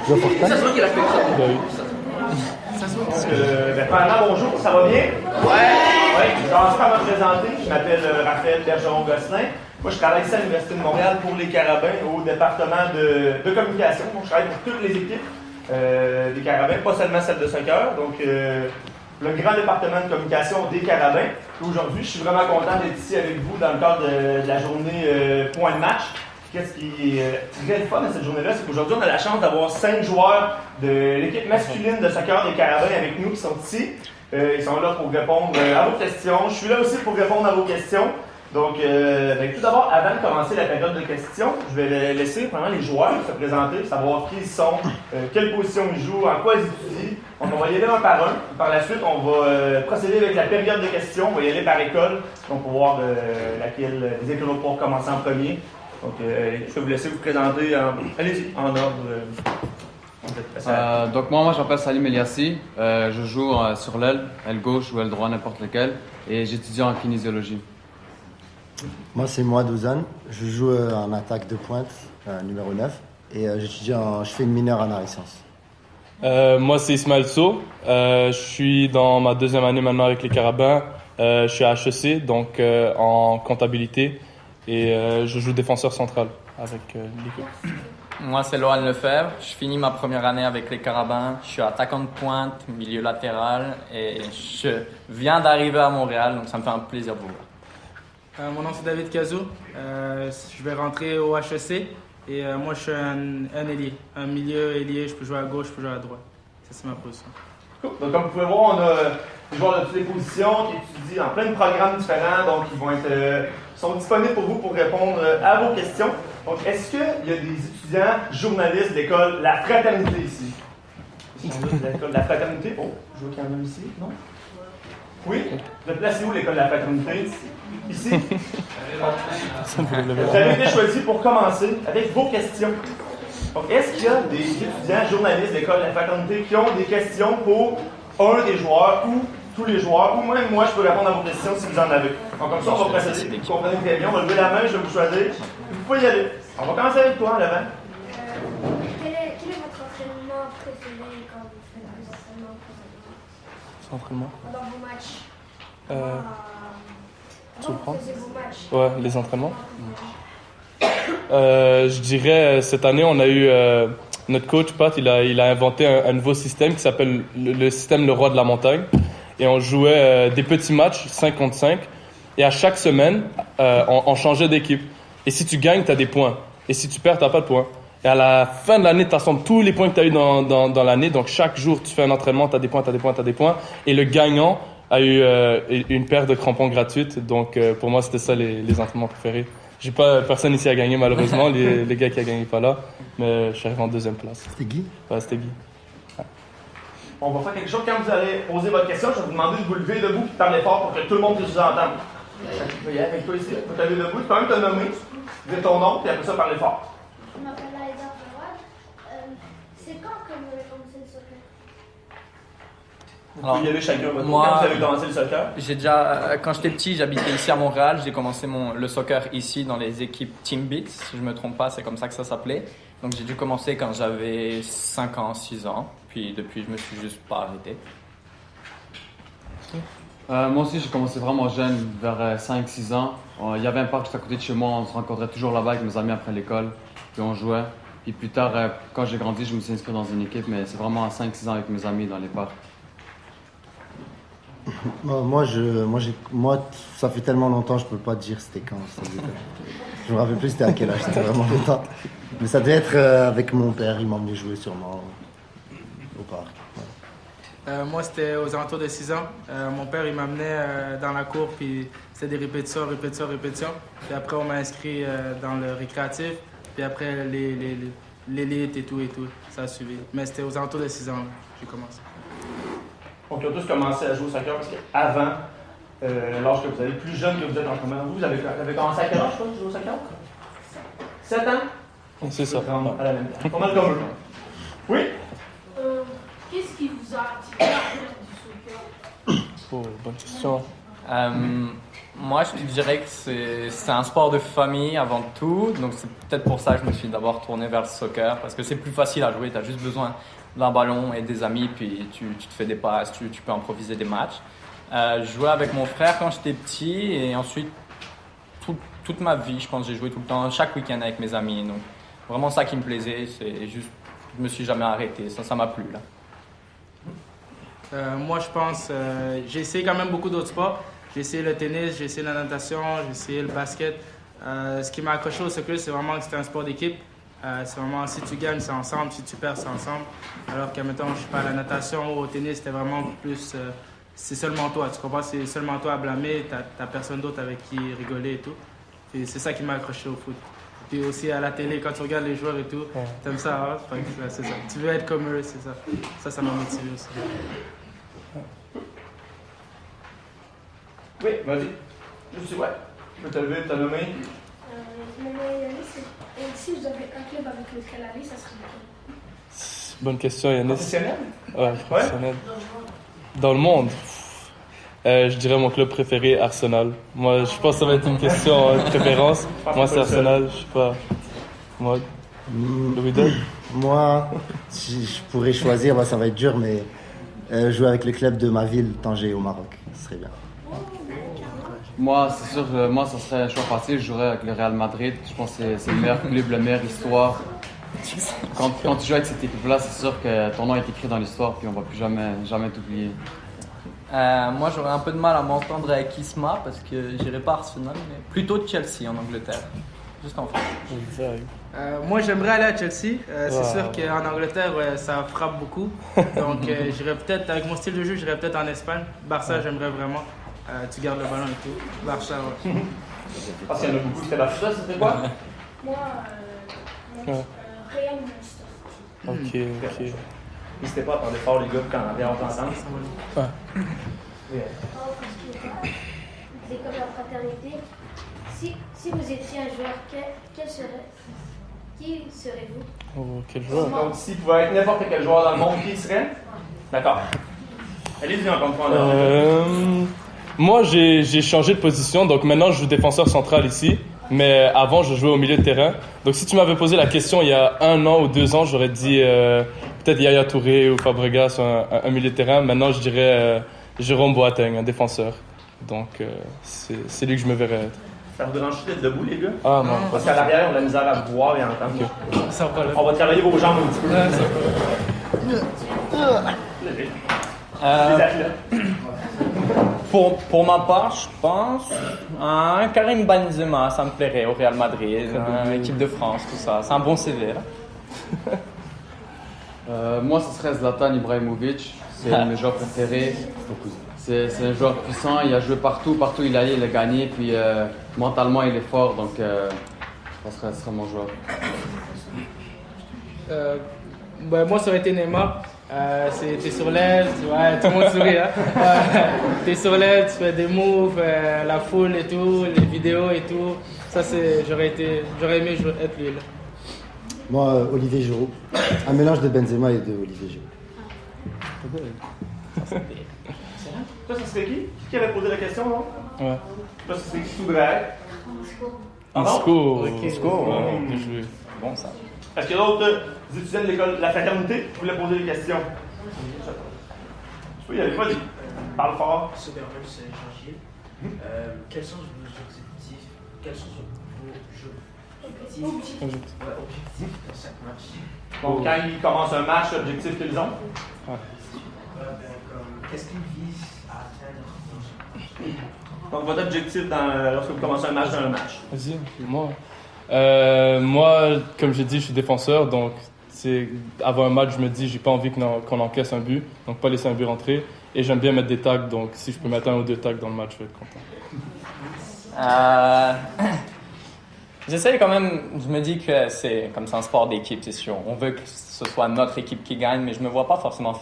Joe Fortin. Ça se voit qu'il a fait ça. Ben oui. Premièrement, bonjour, ça va bien? Ouais, je vais commencer par me présenter. Je m'appelle Raphaël Bergeron-Gosselin. Moi, je travaille ici à l'Université de Montréal pour les Carabins au département de communication. Donc, je travaille pour toutes les équipes des Carabins, pas seulement celle de soccer. Donc, le grand département de communication des Carabins. Aujourd'hui, je suis vraiment content d'être ici avec vous dans le cadre de la journée point de match. Qu'est-ce qui est très fun de cette journée-là, c'est qu'aujourd'hui, on a la chance d'avoir 5 joueurs de l'équipe masculine de soccer des Carabins avec nous qui sont ici. Ils sont là pour répondre à vos questions. Je suis là aussi pour répondre à vos questions. Donc, tout d'abord, avant de commencer la période de questions, je vais laisser vraiment les joueurs se présenter, savoir qui ils sont, quelle position ils jouent, en quoi ils étudient. Donc, on va y aller un par un. Par la suite, on va procéder avec la période de questions. On va y aller par école, donc pour voir laquelle des écoles vont pouvoir commencer en premier. Donc, je vais vous laisser vous présenter. Allez-y, en ordre. Donc moi je m'appelle Salim Eliassi, je joue sur l'aile gauche ou aile droite, n'importe lequel, et j'étudie en kinésiologie. Moi, c'est Moad Ouzan. Je joue en attaque de pointe, numéro 9, et je fais une mineure en arts et sciences. Moi, c'est Ismaël So. Je suis dans ma 2e année maintenant avec les Carabins. Je suis à HEC, donc en comptabilité, et je joue défenseur central avec l'équipe. Moi, c'est Lohan Lefebvre. Je finis ma première année avec les Carabins. Je suis attaquant de pointe, milieu latéral, et je viens d'arriver à Montréal, donc ça me fait un plaisir de vous voir. Mon nom c'est David Cazou. Je vais rentrer au HEC et moi je suis un ailier, un milieu ailier. Je peux jouer à gauche, je peux jouer à droite. Ça, c'est ma position. Cool. Donc, comme vous pouvez voir, on a des joueurs de toutes les positions qui étudient en plein de programmes différents. Donc, ils vont sont disponibles pour vous pour répondre à vos questions. Donc, est-ce qu'il y a des étudiants journalistes de l'école La Fraternité ici? Ils sont là de l'école La Fraternité. Oh, je vois qu'il y en a ici, non? Oui? Vous êtes placé où l'école de La Fraternité? Ici? Vous avez été choisi pour commencer avec vos questions. Donc, est-ce qu'il y a des étudiants journalistes de l'école de La Fraternité qui ont des questions pour un des joueurs ou tous les joueurs, ou même moi, je peux répondre à vos questions si vous en avez. Donc, comme ça, on va procéder. Vous comprenez très bien. On va lever la main, je vais vous choisir. Vous pouvez y aller. On va commencer avec toi, en avant. Quel est votre entraînement préféré quand vous faites vos entraînements préférés? Entraînement? Pendant vos matchs? Tu veux prendre? Vous faisiez vos matchs? Ouais, les entraînements. Je dirais, cette année, on a eu notre coach, Pat, il a inventé un nouveau système qui s'appelle le système Le Roi de la Montagne. Et on jouait des petits matchs, 5 contre 5. Et à chaque semaine, on changeait d'équipe. Et si tu gagnes, tu as des points. Et si tu perds, tu n'as pas de points. Et à la fin de l'année, tu assembles tous les points que tu as eu dans l'année. Donc chaque jour, tu fais un entraînement, tu as des points, tu as des points, tu as des points. Et le gagnant a eu une paire de crampons gratuite. Donc pour moi, c'était ça les entraînements préférés. J'ai pas personne ici à gagner, malheureusement. les gars qui a gagné pas là. Mais je suis arrivé en 2e place. C'était Guy? Ouais, c'était Guy. On va faire quelque chose. Quand vous allez poser votre question, je vais vous demander de vous lever debout et de parler fort pour que tout le monde puisse vous entendre. Je vais y aller avec toi ici. Tu peux te lever debout. Tu peux même te nommer. Dire ton nom, puis après ça, parler fort. Je m'appelle Aïda Fawad. C'est quand que vous avez commencé le soccer? Vous pouvez y aller chacun votre tour. moi, Quand vous avez commencé le soccer? Quand j'étais petit, j'habitais ici à Montréal. J'ai commencé le soccer ici dans les équipes Team Beats, si je me trompe pas, c'est comme ça que ça s'appelait. Donc j'ai dû commencer quand j'avais 5 ans, 6 ans. Puis depuis, je me suis juste pas arrêté. Moi aussi j'ai commencé vraiment jeune, vers 5-6 ans. Il y avait un parc juste à côté de chez moi, on se rencontrait toujours là-bas avec mes amis après l'école. Puis on jouait. Puis plus tard, quand j'ai grandi, je me suis inscrit dans une équipe, mais c'est vraiment à 5-6 ans avec mes amis dans les parcs. Moi, ça fait tellement longtemps, je peux pas te dire c'était quand. Je me rappelle plus c'était à quel âge, c'était vraiment longtemps. Mais ça devait être avec mon père, il m'emmenait jouer sûrement au parc. Ouais. Moi c'était aux alentours de 6 ans. Mon père il m'amenait dans la cour puis c'était des répétitions. Puis après on m'a inscrit dans le récréatif. Puis après l'élite et tout. Ça a suivi. Mais c'était aux alentours de 6 ans là, j'ai commencé. Donc, ils ont tous commencé à jouer au soccer parce qu'avant, l'âge que vous avez, plus jeune que vous êtes en ce moment, vous avez commencé à quel âge, toi, de jouer au soccer? 7 ans? C'est ça. À la même temps. Pas mal comme eux. Oui? Qu'est-ce qui vous a attiré à faire du soccer? Oh, bonne question. Moi, je te dirais que c'est un sport de famille avant tout. Donc, c'est peut-être pour ça que je me suis d'abord tourné vers le soccer. Parce que c'est plus facile à jouer. Tu as juste besoin d'un ballon et des amis. Puis, tu te fais des passes. Tu peux improviser des matchs. Je jouais avec mon frère quand j'étais petit. Et ensuite, toute ma vie, je pense que j'ai joué tout le temps, chaque week-end avec mes amis. Donc, vraiment ça qui me plaisait. C'est juste, je me suis jamais arrêté. Ça m'a plu, là. Moi, je pense, j'ai essayé quand même beaucoup d'autres sports. J'ai essayé le tennis, j'ai essayé la natation, j'ai essayé le basket. Ce qui m'a accroché au soccer, c'est vraiment que c'était un sport d'équipe. C'est vraiment, si tu gagnes, c'est ensemble, si tu perds, c'est ensemble. Alors que, mettons, je sais pas, la natation ou au tennis, c'était vraiment plus, c'est seulement toi, tu comprends? C'est seulement toi à blâmer, t'as personne d'autre avec qui rigoler et tout. Puis c'est ça qui m'a accroché au foot. Puis aussi à la télé, quand tu regardes les joueurs et tout, t'aimes ça, hein? Fait que, c'est ça. Tu veux être comme eux, c'est ça. Ça m'a motivé aussi. Oui, vas-y. Je suis, ouais. Je peux te lever, te nommer. Je m'appelle Yanis. Et si vous avez un club avec lequel aller, ça serait lequel? Bonne question, Yanis. Professionnel? Ouais, professionnel. Dans le monde, je dirais mon club préféré, Arsenal. Moi, je pense que ça va être une question de préférence. Moi, c'est Arsenal, je sais pas. Moi, Louis II. Moi, si je pourrais choisir, bah, ça va être dur, mais jouer avec le club de ma ville, Tanger, au Maroc, ce serait bien. Moi, c'est sûr, moi, ça serait un choix facile. Je jouerais avec le Real Madrid. Je pense que c'est le meilleur club, la meilleure histoire. Quand tu joues avec cette équipe-là, c'est sûr que ton nom est écrit dans l'histoire, puis on va plus jamais t'oublier. Moi, j'aurais un peu de mal à m'entendre avec Isma parce que j'irais pas Arsenal, mais plutôt Chelsea en Angleterre. Juste en France. Moi, j'aimerais aller à Chelsea. C'est sûr qu'en Angleterre, ça frappe beaucoup. Donc, j'irais peut-être, avec mon style de jeu, j'irais peut-être en Espagne. Barça, j'aimerais vraiment. Tu gardes le ballon et tout. Barça, ouais. Parce qu'il y en a beaucoup qui fait la chose, c'était quoi? Moi, Real Manchester. Ok. N'hésitez pas à parler fort, les gars, quand on vient entendre. Parce que vous êtes comme la fraternité. Si vous étiez un joueur, qui serez-vous? Oh, quel joueur. Donc, s'il pouvait être n'importe quel joueur dans le monde, qui il serait? D'accord. Allez-y encore une fois. Moi, j'ai changé de position, donc maintenant je joue défenseur central ici, mais avant je jouais au milieu de terrain. Donc si tu m'avais posé la question il y a 1 an ou 2 ans, j'aurais dit peut-être Yaya Touré ou Fabregas, un milieu de terrain. Maintenant je dirais Jérôme Boateng, un défenseur. Donc c'est lui que je me verrais être. Ça vous dérange d'être debout, les gars? Ah non. Parce qu'à l'arrière, on a la misère à vous voir et à entendre. Okay. Ça va pas là. On va travailler vos jambes un petit peu. Les athlètes. Pour ma part, je pense un Karim Benzema, ça me plairait au Real Madrid, équipe de France, tout ça. C'est un bon CV. Là. Moi, ce serait Zlatan Ibrahimovic. C'est un de mes joueurs préférés. C'est un joueur puissant. Il a joué partout il a gagné. Puis mentalement, il est fort. Donc, ce serait mon joueur. Moi, ça aurait été Neymar. T'es sur l'aile, ouais, tout le monde sourit. Hein? T'es sur l'aile, tu fais des moves, la foule et tout, les vidéos et tout. Ça, j'aurais aimé être lui. Là. Moi, Olivier Giroud. Un mélange de Benzema et de Olivier Giroud. Ça serait qui? Qui avait posé la question, non? Ouais. Ça serait qui voudrait être? Isco. Isco. Bien joué. Bon, ça. Est-ce qu'il y a d'autres étudiants de l'école de la fraternité qui voulaient poser des questions? Oui, il y avait pas dit. Parle fort. Secondaire, c'est Jean-Gilles. Quels sont vos objectifs? Quels sont vos objectifs dans chaque match? Donc, quand ils commencent un match, l'objectif qu'ils ont? Qu'est-ce qu'ils visent à atteindre dans chaque match? Donc, votre objectif lorsque vous commencez un match dans un match? Vas-y, moi. Moi, comme j'ai dit, je suis défenseur, donc avant un match, je me dis, j'ai pas envie qu'on encaisse un but, donc pas laisser un but rentrer. Et j'aime bien mettre des tags, donc si je peux mettre 1 ou 2 tags dans le match, je vais être content. J'essaye quand même, je me dis que c'est comme ça un sport d'équipe, c'est sûr. On veut que ce soit notre équipe qui gagne, mais je me vois pas forcément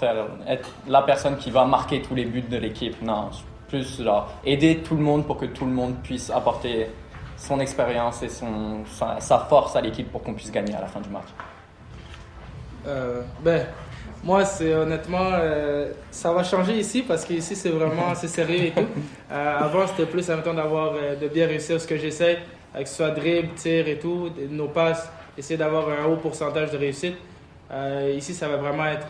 être la personne qui va marquer tous les buts de l'équipe. Non, plus genre aider tout le monde pour que tout le monde puisse apporter son expérience et sa force à l'équipe pour qu'on puisse gagner à la fin du match. Moi, c'est honnêtement, ça va changer ici parce qu'ici, c'est vraiment c'est sérieux et tout. Avant, c'était plus important d'avoir, de bien réussir ce que j'essaie, que ce soit dribble, tir et tout, nos passes, essayer d'avoir un haut pourcentage de réussite. Ici, ça va vraiment être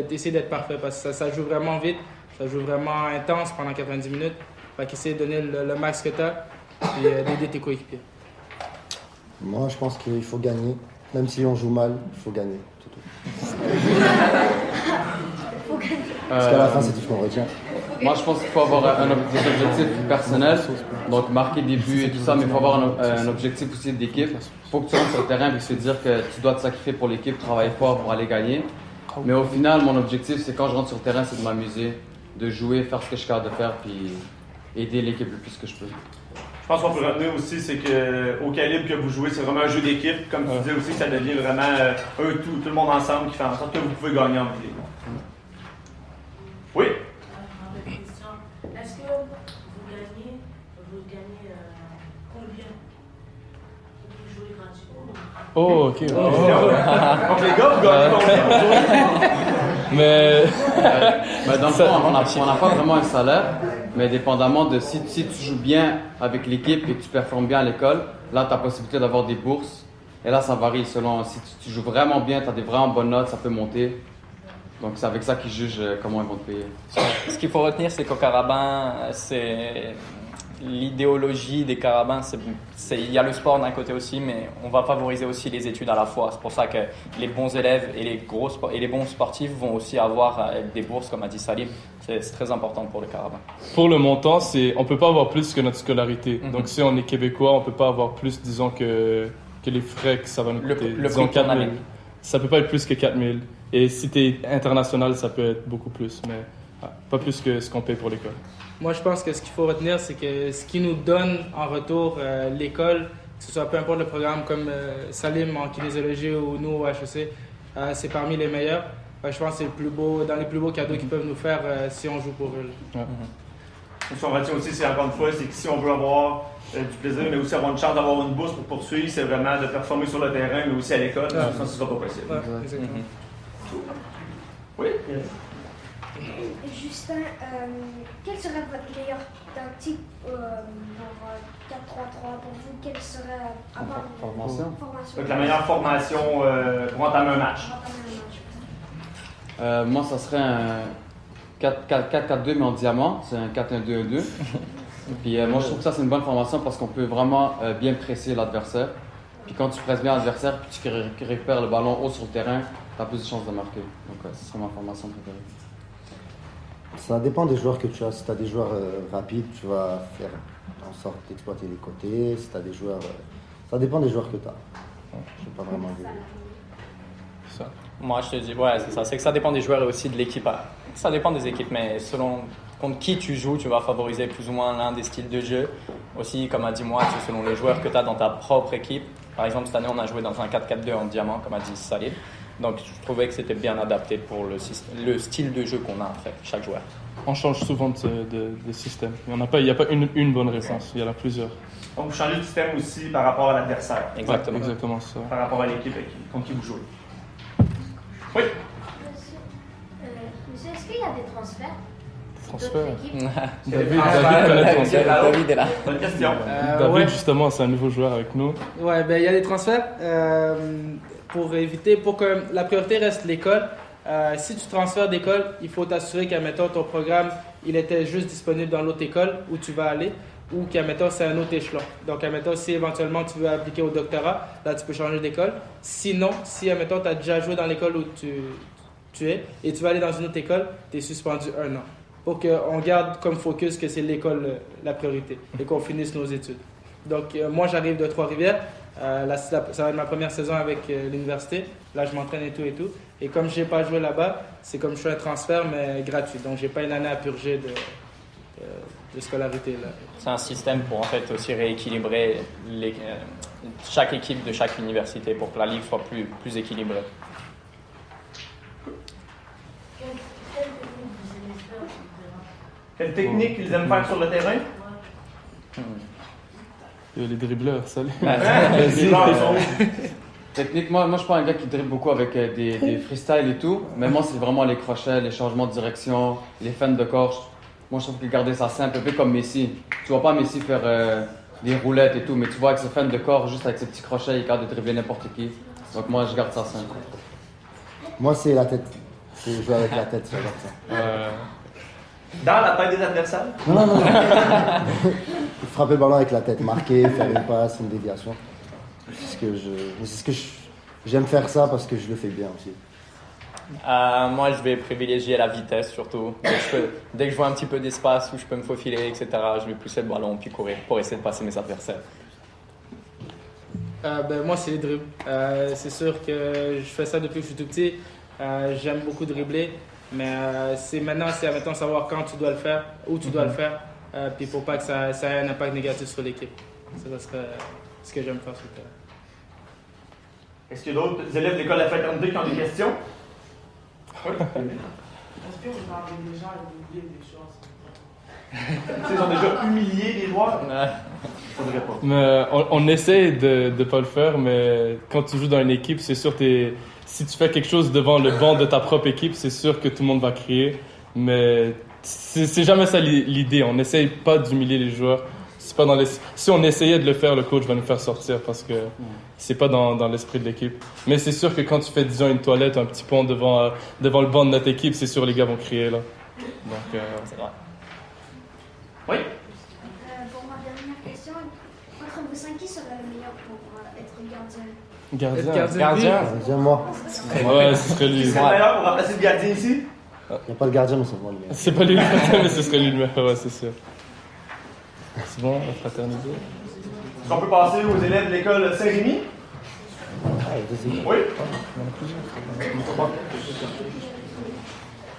d'essayer d'être parfait parce que ça joue vraiment vite, ça joue vraiment intense pendant 90 minutes. Fait qu'essayer de donner le max que tu as et d'aider tes coéquipiers. Moi, je pense qu'il faut gagner. Même si on joue mal, il faut gagner. C'est tout. Parce qu'à la fin, c'est tout ce qu'on retient. Moi, je pense qu'il faut avoir des objectifs personnels, donc marquer des buts et tout ça, mais il faut avoir un objectif aussi d'équipe. Il faut que tu rentres sur le terrain et se dire que tu dois te sacrifier pour l'équipe, travailler fort pour aller gagner. Mais au final, mon objectif, c'est quand je rentre sur le terrain, c'est de m'amuser, de jouer, faire ce que je suis capable de faire, puis aider l'équipe le plus que je peux. Je pense qu'on peut retenir aussi, c'est qu'au calibre que vous jouez, c'est vraiment un jeu d'équipe. Comme tu disais aussi, ça devient vraiment tout le monde ensemble qui fait en sorte que vous pouvez gagner en bout. Oui? Est-ce que vous gagnez combien? Vous jouez gratuitement? Oh, ok. Donc les gars, vous gagnez combien? Mais Dans le fond, on n'a pas vraiment un salaire, mais dépendamment de si tu joues bien avec l'équipe et que tu performes bien à l'école, là, tu as la possibilité d'avoir des bourses. Et là, ça varie selon si tu joues vraiment bien, tu as des vraiment bonnes notes, ça peut monter. Donc, c'est avec ça qu'ils jugent comment ils vont te payer. Ce qu'il faut retenir, c'est qu'au Carabin, c'est l'idéologie des Carabins. Il y a le sport d'un côté aussi, mais on va favoriser aussi les études à la fois. C'est pour ça que les bons élèves et les bons sportifs vont aussi avoir des bourses, comme a dit Salim. C'est très important pour les Carabins. pour le montant, on peut pas avoir plus que notre scolarité. Donc si on est québécois, on peut pas avoir plus, disons, que les frais que ça va nous coûter. Le Disons prix de 4 000. Ça peut pas être plus que 4 000. Et si tu es international, ça peut être beaucoup plus, mais pas plus que ce qu'on paye pour l'école. Moi, je pense que ce qu'il faut retenir, c'est que ce qui nous donne en retour l'école, que ce soit peu importe le programme comme Salim en kinésiologie ou nous au HEC, c'est parmi les meilleurs. Je pense que c'est dans les plus beaux cadeaux qu'ils peuvent nous faire si on joue pour eux. Ce qu'on retient aussi, c'est encore une fois, c'est que si on veut avoir du plaisir, mais aussi avoir une chance d'avoir une bourse pour poursuivre, c'est vraiment de performer sur le terrain, mais aussi à l'école, sinon ce ne sera pas possible. Exactement. Oui? Justin, quelle serait votre meilleure tactique pour 4-3-3 pour vous? Quelle serait Formation. Donc la meilleure formation pour entamer un match. Moi, ça serait un 4-4-2 mais en diamant. C'est un 4-1-2-1-2. Puis moi, je trouve que ça, c'est une bonne formation parce qu'on peut vraiment bien presser l'adversaire. Puis quand tu presses bien l'adversaire puis tu récupères le ballon haut sur le terrain, tu as plus de chances de marquer. Donc, ce serait ma formation préférée. Ça dépend des joueurs que tu as. Si tu as des joueurs rapides, tu vas faire en sorte d'exploiter les côtés. Si tu as des joueurs... ça dépend des joueurs que tu as. Je ne sais pas vraiment dire. Ça. Moi, je te dis, ouais, c'est ça. C'est que ça dépend des joueurs et aussi de l'équipe. Ça dépend des équipes, mais selon contre qui tu joues, tu vas favoriser plus ou moins l'un des styles de jeu. Aussi, comme a dit moi, c'est selon les joueurs que tu as dans ta propre équipe. Par exemple, cette année, on a joué dans un 4-4-2 en diamant, comme a dit Salim. Donc, je trouvais que c'était bien adapté pour le style de jeu qu'on a, en fait, chaque joueur. On change souvent de système. Il n'y a pas une bonne réponse, il y en a plusieurs. Donc vous changez de système aussi par rapport à l'adversaire. Exactement. Ouais, exactement ça. Par rapport à l'équipe contre qui vous jouez. Oui? Monsieur, est-ce qu'il y a des transferts? Transfert. David connaît le transfert. David est là. Bonne question. David, Ouais. justement, c'est un nouveau joueur avec nous. Ouais, ben il y a des transferts pour que la priorité reste l'école. Si tu transfères d'école, il faut t'assurer qu'admettons ton programme, il était juste disponible dans l'autre école où tu vas aller, ou qu'admettons c'est un autre échelon. Donc admettons si éventuellement tu veux appliquer au doctorat, là tu peux changer d'école. Sinon, si admettons tu as déjà joué dans l'école où tu es et tu vas aller dans une autre école, tu es suspendu 1 an. Pour qu'on garde comme focus que c'est l'école la priorité et qu'on finisse nos études. Donc moi j'arrive de Trois-Rivières. Ça va être ma première saison avec l'université. Là, je m'entraîne et tout. Et comme je n'ai pas joué là-bas, c'est comme je fais un transfert, mais gratuit. Donc, je n'ai pas une année à purger de scolarité. Là. C'est un système pour en fait aussi rééquilibrer chaque équipe de chaque université pour que la ligue soit plus équilibrée. Quelle technique ils aiment faire sur le terrain? Les dribbleurs, salut. Les joueurs sont où? Technique, moi je suis pas un gars qui dribble beaucoup avec des freestyles et tout, mais moi c'est vraiment les crochets, les changements de direction, les feintes de corps. Moi je trouve que garder ça simple, un peu comme Messi. Tu vois pas Messi faire des roulettes et tout, mais tu vois avec ses feintes de corps, juste avec ses petits crochets, il est capable de dribbler n'importe qui. Donc moi je garde ça simple. Moi, c'est la tête. C'est jouer avec la tête, je regarde ça. Dans la tête des adversaires? Non. Frapper le ballon avec la tête, marquer, faire une passe, une déviation. J'aime faire ça parce que je le fais bien aussi. Moi, je vais privilégier la vitesse surtout. Dès que je vois un petit peu d'espace où je peux me faufiler, etc., je vais pousser le ballon puis courir pour essayer de passer mes adversaires. Moi, c'est les dribbles. C'est sûr que je fais ça depuis que je suis tout petit. J'aime beaucoup dribbler, mais maintenant, c'est à savoir quand tu dois le faire, où tu dois le faire, puis pour pas que ça ait un impact négatif sur l'équipe. Ça serait ce que j'aime faire sur le terrain. Est-ce qu'il y a d'autres élèves de l'école de la fraternité qui ont des questions? Oui. Est-ce que vous avez déjà oublié des choses? Ils ont déjà humilié les joueurs? Faudrait pas. Mais on essaie de ne pas le faire, mais quand tu joues dans une équipe, c'est sûr si tu fais quelque chose devant le banc de ta propre équipe, c'est sûr que tout le monde va crier. Mais c'est jamais ça l'idée. On n'essaye pas d'humilier les joueurs. C'est pas si on essayait de le faire, le coach va nous faire sortir parce que c'est pas dans l'esprit de l'équipe. Mais c'est sûr que quand tu fais, disons, une toilette, un petit pont devant le banc de notre équipe, c'est sûr les gars vont crier là. Donc, c'est vrai. Oui? Pour ma dernière question, entre vous 5, qui serait le meilleur pour être gardien? Gardien. Moi. Ouais, ce serait lui. C'est le meilleur pour remplacer le gardien ici? Il n'y a pas le gardien, mais c'est moi le meilleur. C'est pas lui le gardien, mais ce serait lui le meilleur, ouais, c'est sûr. C'est bon, la fraternité. Est-ce qu'on peut passer aux élèves de l'école Saint-Rémy? Oui?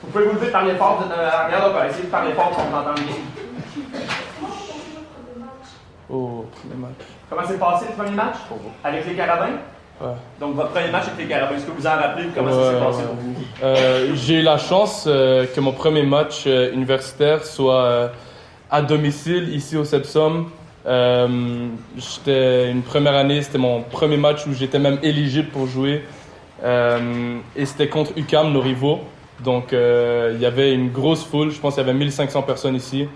Vous pouvez vous lever, parler fort, vous êtes regarde, on va essayer de parler fort pour qu'on entende bien. Oh, premier match. Comment s'est passé le premier match? Avec les Carabins? Ouais. Donc votre premier match avec les Carabins, est-ce que vous en rappelez? Comment ça s'est passé pour vous? J'ai eu la chance que mon premier match universitaire soit à domicile, ici au Sepsum. J'étais une première année, c'était mon premier match où j'étais même éligible pour jouer. Et c'était contre UQAM, nos rivaux. Donc il y avait une grosse foule, je pense qu'il y avait 1500 personnes ici.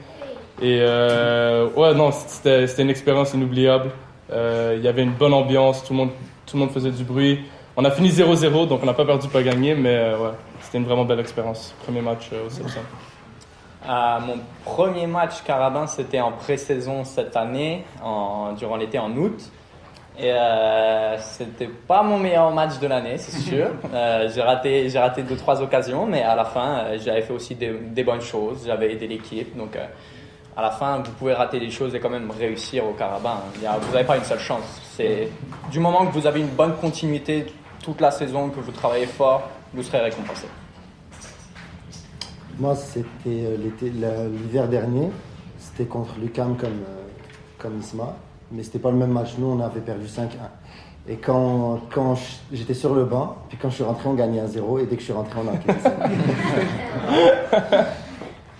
Et ouais, non, c'était une expérience inoubliable. Il y avait une bonne ambiance, tout le monde faisait du bruit. On a fini 0-0, donc on n'a pas perdu, pas gagné, mais ouais, c'était une vraiment belle expérience. Premier match au Sepsum. Mon premier match Carabin, c'était en pré-saison cette année, durant l'été en août. Et c'était pas mon meilleur match de l'année, c'est sûr. J'ai raté 2-3 occasions, mais à la fin, j'avais fait aussi des bonnes choses. J'avais aidé l'équipe, donc à la fin, vous pouvez rater des choses et quand même réussir au Carabin. Vous n'avez pas une seule chance. C'est du moment que vous avez une bonne continuité toute la saison, que vous travaillez fort, vous serez récompensé. Moi, c'était l'hiver dernier. C'était contre l'UQAM comme Isma. Mais c'était pas le même match. Nous, on avait perdu 5-1. Et quand j'étais sur le banc, puis quand je suis rentré, on gagnait 1-0. Et dès que je suis rentré, on a encaissé 5.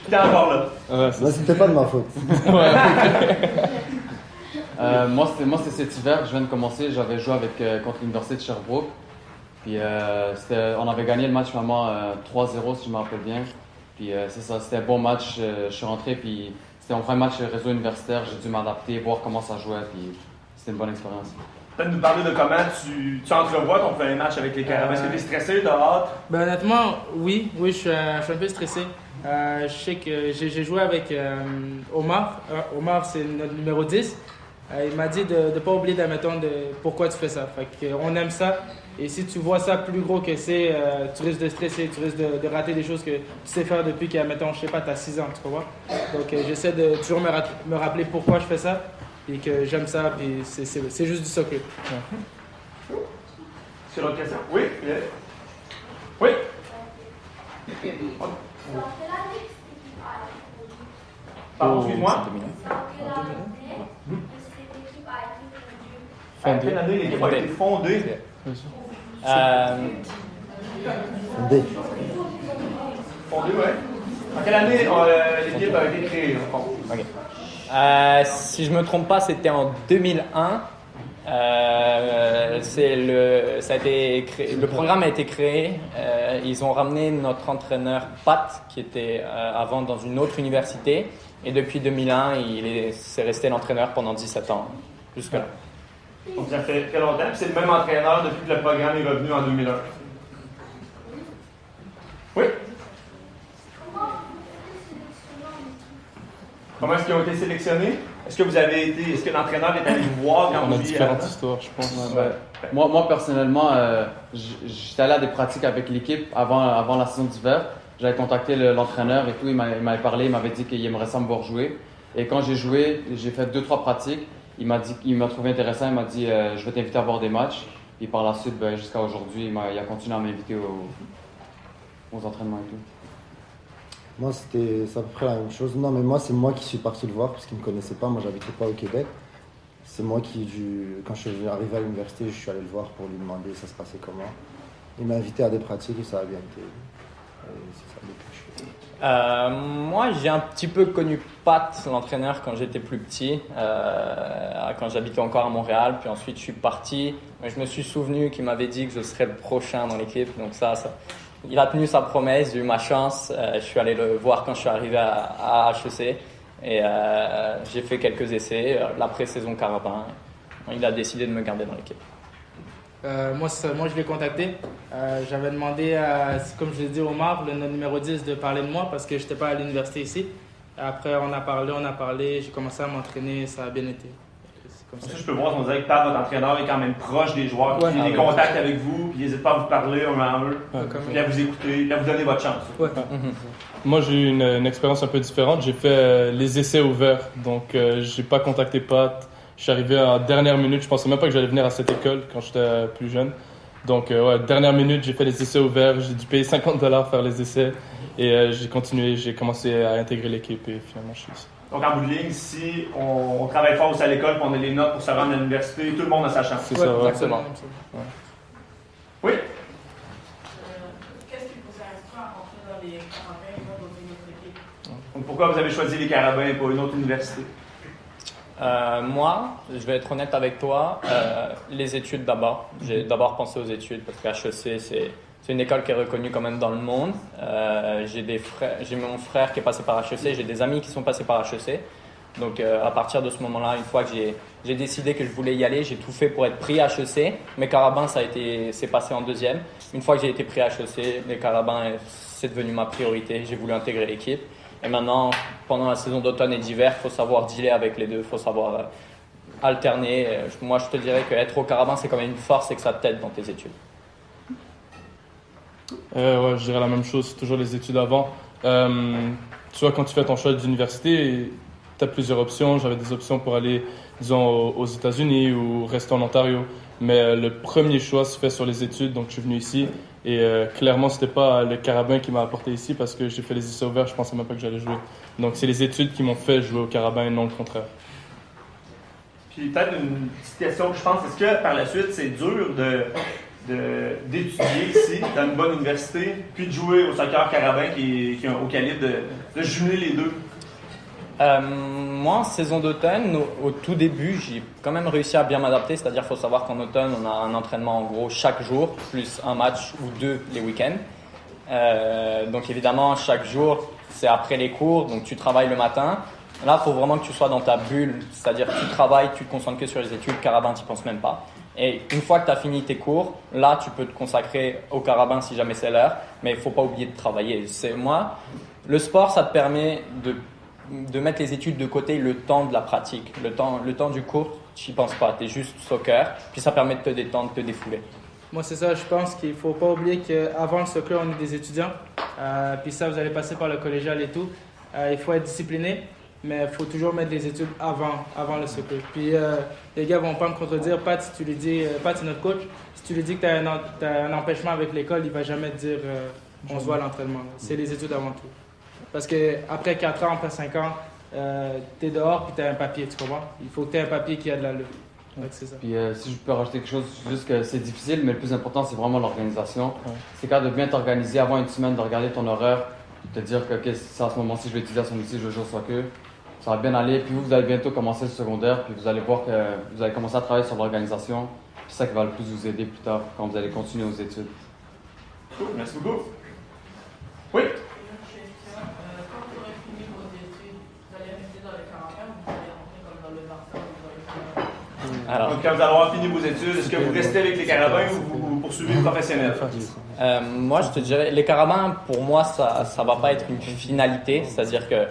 T'es encore là. Ouais, C'était pas de ma faute. Moi, c'était cet hiver. Je viens de commencer. J'avais joué contre l'Université de Sherbrooke. Puis on avait gagné le match vraiment 3-0, si je me rappelle bien. Puis c'est ça, c'était un bon match. Je suis rentré, puis c'était mon premier match réseau universitaire. J'ai dû m'adapter, voir comment ça jouait, puis c'était une bonne expérience. Peut-être nous parler de comment tu entrevois ton premier match avec les Carabins. Est-ce que tu es stressé, t'as hâte? Honnêtement, oui, je suis un peu stressé. Je sais que j'ai joué avec Omar. Omar, c'est notre numéro 10. Il m'a dit de ne pas oublier d'admettons pourquoi tu fais ça. Fait qu'on aime ça. Et si tu vois ça plus gros que c'est, tu risques de stresser, tu risques de rater des choses que tu sais faire depuis que, mettons, je sais pas, tu as 6 ans, tu comprends? Donc j'essaie de toujours me rappeler pourquoi je fais ça et que j'aime ça, puis c'est juste du soccer. C'est l'autre question? Oui? Oui? Pardon, excuse-moi. En quelle année l'équipe a été fondée? Fondée, ouais. En quelle année l'équipe a été créée? Si je me trompe pas, c'était en 2001. Le programme a été créé. Ils ont ramené notre entraîneur Pat, qui était avant dans une autre université. Et depuis 2001, c'est resté l'entraîneur pendant 17 ans, jusque-là. Donc ça fait très longtemps. Puis c'est le même entraîneur depuis que le programme est revenu en 2001. Oui? Comment est-ce qu'ils ont été sélectionnés? Est-ce que l'entraîneur est allé vous voir quand On vous a jouiez différentes avant? histoires, je pense. Ouais. Moi, personnellement, j'étais allé à des pratiques avec l'équipe avant la saison d'hiver. J'avais contacté l'entraîneur et tout. Il m'avait parlé, il m'avait dit qu'il aimerait ça me voir jouer. Et quand j'ai joué, j'ai fait 2-3 pratiques. Il m'a trouvé intéressant. Il m'a dit je vais t'inviter à voir des matchs. Et par la suite, jusqu'à aujourd'hui, il a continué à m'inviter aux entraînements et tout. Moi, c'est à peu près la même chose. Non, mais moi, c'est moi qui suis parti le voir parce qu'il ne me connaissait pas. Moi, j'habitais pas au Québec. C'est moi quand je suis arrivé à l'université, je suis allé le voir pour lui demander ça se passait comment. Il m'a invité à des pratiques et ça a bien été. C'est ça depuis que je suis. Moi, j'ai un petit peu connu Pat, l'entraîneur, quand j'étais plus petit, quand j'habitais encore à Montréal. Puis ensuite, je suis parti. Mais je me suis souvenu qu'il m'avait dit que je serais le prochain dans l'équipe. Donc ça, il a tenu sa promesse. J'ai eu ma chance. Je suis allé le voir quand je suis arrivé à HEC. Et j'ai fait quelques essais. La pré-saison Carabin, il a décidé de me garder dans l'équipe. Moi, je l'ai contacté. J'avais demandé, comme je l'ai dit, Omar, le numéro 10, de parler de moi parce que je n'étais pas à l'université ici. Après, on a parlé, j'ai commencé à m'entraîner, ça a bien été. C'est comme ça. Je peux voir, on dirait que Pat, votre entraîneur, est quand même proche des joueurs. Ouais. Il a des contacts avec vous, puis il n'hésite pas à vous parler un à un, Comme- puis à vous écouter, puis à vous donner votre chance. Ouais. Moi, j'ai eu une expérience un peu différente. J'ai fait les essais ouverts. Donc, j'ai pas contacté Pat. Je suis arrivé en dernière minute. Je pensais même pas que j'allais venir à cette école quand j'étais plus jeune. Donc, dernière minute, j'ai fait les essais ouverts. J'ai dû payer $50 faire les essais. Et j'ai continué. J'ai commencé à intégrer l'équipe et finalement, je suis ici. Donc, en bout de ligne, si on travaille fort aussi à l'école, puis on a les notes pour se rendre à l'université, tout le monde a sa chance. C'est ça, ouais. Exactement. Oui? Qu'est-ce qui vous a inspiré à rentrer dans les Carabins et non dans une autre équipe? Donc, pourquoi vous avez choisi les Carabins pour une autre université? Moi, je vais être honnête avec toi, les études d'abord. J'ai d'abord pensé aux études parce que HEC, c'est une école qui est reconnue quand même dans le monde. J'ai mon frère qui est passé par HEC, j'ai des amis qui sont passés par HEC. Donc à partir de ce moment-là, une fois que j'ai décidé que je voulais y aller, j'ai tout fait pour être pris à HEC. Mais Carabin, c'est passé en deuxième. Une fois que j'ai été pris à HEC, les Carabins, c'est devenu ma priorité. J'ai voulu intégrer l'équipe. Et maintenant, pendant la saison d'automne et d'hiver, il faut savoir dealer avec les deux, il faut savoir alterner. Moi, je te dirais qu'être au Carabin, c'est quand même une force et que ça t'aide dans tes études. Ouais, je dirais la même chose, toujours les études avant. Tu vois, quand tu fais ton choix d'université, tu as plusieurs options. J'avais des options pour aller, disons, aux États-Unis ou rester en Ontario. Mais le premier choix se fait sur les études, donc je suis venu ici. Et clairement, c'était pas le Carabin qui m'a apporté ici parce que j'ai fait les essais ouverts, je pensais même pas que j'allais jouer. Donc c'est les études qui m'ont fait jouer au Carabin et non le contraire. Puis peut-être une petite question que je pense, est-ce que par la suite, c'est dur d'étudier ici, dans une bonne université, puis de jouer au soccer Carabin qui est au calibre de jumeler les deux? Moi, en saison d'automne, au tout début, j'ai quand même réussi à bien m'adapter. C'est-à-dire qu'il faut savoir qu'en automne, on a un entraînement en gros chaque jour, plus un match ou deux les week-ends. Donc évidemment, chaque jour, c'est après les cours, donc tu travailles le matin. Là, il faut vraiment que tu sois dans ta bulle, c'est-à-dire que tu travailles, tu te concentres que sur les études. Carabin, tu n'y penses même pas. Et une fois que tu as fini tes cours, là, tu peux te consacrer au Carabin si jamais c'est l'heure, mais il ne faut pas oublier de travailler. Le sport, ça te permet de mettre les études de côté le temps de la pratique. Le temps du cours, tu n'y penses pas, tu es juste soccer, puis ça permet de te détendre, de te défouler. Moi, c'est ça, je pense qu'il ne faut pas oublier qu'avant le soccer, on est des étudiants. Puis ça, vous allez passer par le collégial et tout. Il faut être discipliné, mais il faut toujours mettre les études avant le soccer. Puis les gars vont pas me contredire. Pat, si tu lui dis, Pat, c'est notre coach, si tu lui dis que tu as un empêchement avec l'école, il ne va jamais te dire on se voit à l'entraînement. C'est les études avant tout. Parce qu'après 4 ans, après 5 ans, tu es dehors puis tu as un papier, tu comprends? Il faut que tu aies un papier qui a de l'allure. Donc, c'est ça. Puis si je peux rajouter quelque chose, juste que c'est difficile, mais le plus important, c'est vraiment l'organisation. C'est quand de bien t'organiser avant une semaine, de regarder ton horaire, de te dire que c'est à ce moment-ci, je vais étudier à ce moment-ci, je vais jouer au soccer. ça va bien aller. Puis vous allez bientôt commencer le secondaire, puis vous allez voir que vous allez commencer à travailler sur l'organisation. C'est ça qui va le plus vous aider plus tard quand vous allez continuer aux études. Cool, merci beaucoup. Oui? Quand vous aurez fini vos études, vous allez rester dans le Carabin ou vous allez rentrer comme dans le Barça ou dans le Alors, Donc, quand vous allez avoir fini vos études, est-ce que vous restez avec les Carabins ou vous poursuivez le professionnel? moi, je te dirais, les Carabins, pour moi, ça va pas être une finalité. C'est-à-dire que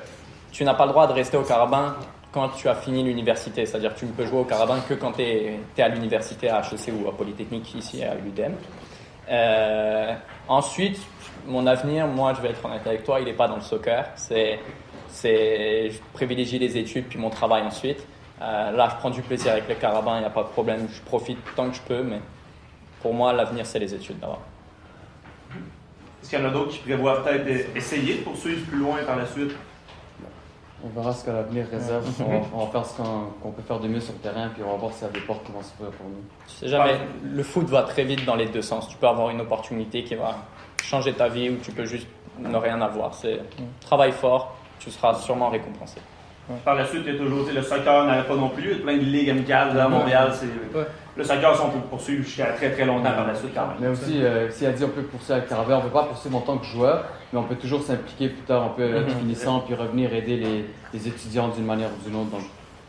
tu n'as pas le droit de rester au Carabin quand tu as fini l'université. C'est-à-dire que tu ne peux jouer au Carabin que quand tu es à l'université, à HEC ou à Polytechnique, ici à l'UDEM. Ensuite, mon avenir, moi, je vais être honnête avec toi, il n'est pas dans le soccer. Je privilégie les études puis mon travail ensuite. Là, je prends du plaisir avec les Carabins, il n'y a pas de problème. Je profite tant que je peux, mais pour moi, l'avenir, c'est les études d'abord. Est-ce qu'il y en a d'autres qui prévoient peut-être essayer de poursuivre plus loin par la suite? On verra ce que l'avenir réserve. On va faire ce qu'on peut faire de mieux sur le terrain, puis on va voir s'il y a des portes qui vont s'ouvrir pour nous. Tu sais jamais, le foot va très vite dans les deux sens. Tu peux avoir une opportunité qui va changer ta vie ou tu peux juste ne rien avoir. C'est travail fort, tu seras sûrement récompensé. Par la suite, il y a toujours, le soccer n'arrête pas non plus. Il y a plein de ligues amicales là, à Montréal. Le soccer, on peut poursuivre jusqu'à très très longtemps par la suite quand même. Mais aussi, si elle dit on peut poursuivre avec Carabin, on ne peut pas poursuivre en tant que joueur, mais on peut toujours s'impliquer plus tard. On peut être finissant puis revenir aider les étudiants d'une manière ou d'une autre. Donc,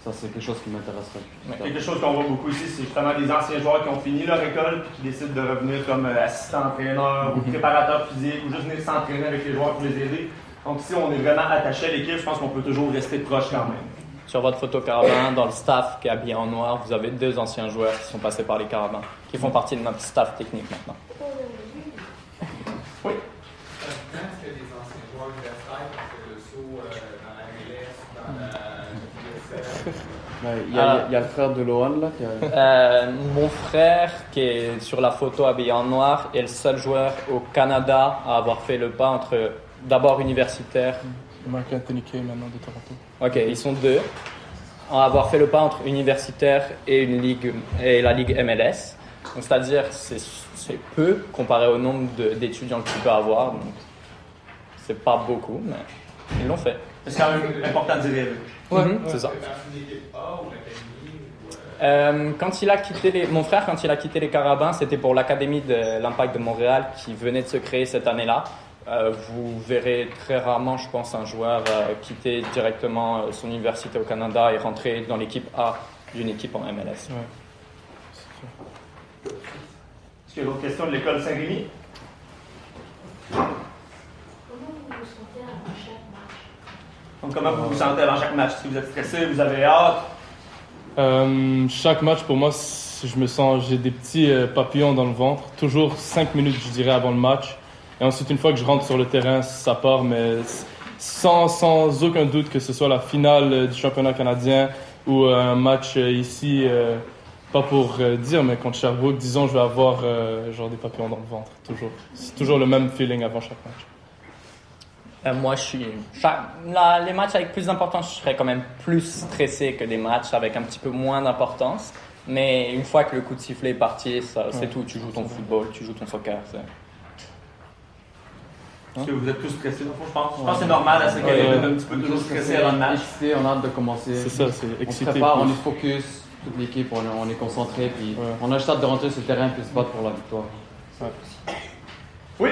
ça, c'est quelque chose qui m'intéresserait. Quelque chose qu'on voit beaucoup ici, c'est justement des anciens joueurs qui ont fini leur école et qui décident de revenir comme assistant-entraîneur ou préparateur physique ou juste venir s'entraîner avec les joueurs pour les aider. Donc si on est vraiment attaché à l'équipe, je pense qu'on peut toujours rester proche quand même. Sur votre photo Carabin, dans le staff qui est habillé en noir, vous avez 2 anciens joueurs qui sont passés par les Carabins, qui font partie de notre staff technique maintenant. Oui. Quand est-ce que les anciens joueurs universitaires ont fait le saut dans la MLS, dans la Il y a le frère de Lohan là. Mon frère, qui est sur la photo habillé en noir, est le seul joueur au Canada à avoir fait le pas entre d'abord universitaire. Mark Anthony Kay maintenant de Toronto. Ok, ils sont 2. À avoir fait le pas entre universitaire et la ligue MLS. Donc, c'est-à-dire c'est peu comparé au nombre d'étudiants que tu peux avoir. Donc c'est pas beaucoup, mais ils l'ont fait. C'est quand même important de dire. C'est ça. une équipe A ou l'académie? Quand il a quitté mon frère, quand il a quitté les Carabins, c'était pour l'académie de l'Impact de Montréal qui venait de se créer cette année-là. Vous verrez très rarement, je pense, un joueur quitter directement son université au Canada et rentrer dans l'équipe A d'une équipe en MLS. Est-ce qu'il y a d'autres questions de l'école Saint-Rémy? Comment vous vous sentez avant chaque match? Donc, comment vous vous sentez avant chaque match? Si vous êtes stressé, vous avez hâte? Chaque match, pour moi, j'ai des petits papillons dans le ventre. Toujours 5 minutes, je dirais, avant le match. Et ensuite, une fois que je rentre sur le terrain, ça part, mais sans aucun doute que ce soit la finale du championnat canadien ou un match ici, pas pour dire, mais contre Sherbrooke, disons, je vais avoir genre des papillons dans le ventre, toujours. C'est toujours le même feeling avant chaque match. Moi, les matchs avec plus d'importance, je serais quand même plus stressé que des matchs avec un petit peu moins d'importance. Mais une fois que le coup de sifflet est parti, c'est tout. Tu joues ton football, tu joues ton soccer. Est-ce que vous êtes tous stressés? Je pense que c'est normal à ce qu'elle est un petit peu toujours stressé avant le match. Excité, on a hâte de commencer. C'est ça, c'est excité. On se prépare, on est focus, toute l'équipe, on est concentré, puis on a juste hâte de rentrer sur le terrain et se battre pour la victoire. Oui?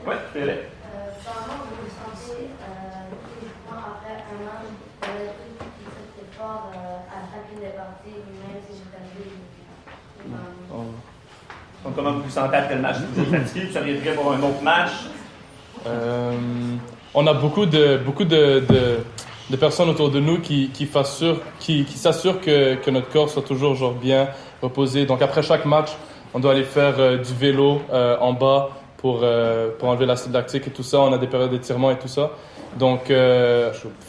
Oui, Philippe. Comment vous vous sentez physiquement après un match qui fait effort à chacune des parties, même si vous perdez? Donc, comment vous vous sentez après le match? Vous êtes fatigué? Vous seriez prêt pour un autre match? On a beaucoup de personnes autour de nous qui s'assurent que notre corps soit toujours genre bien reposé. Donc après chaque match, on doit aller faire du vélo en bas pour enlever l'acide lactique et tout ça. On a des périodes d'étirement et tout ça. Donc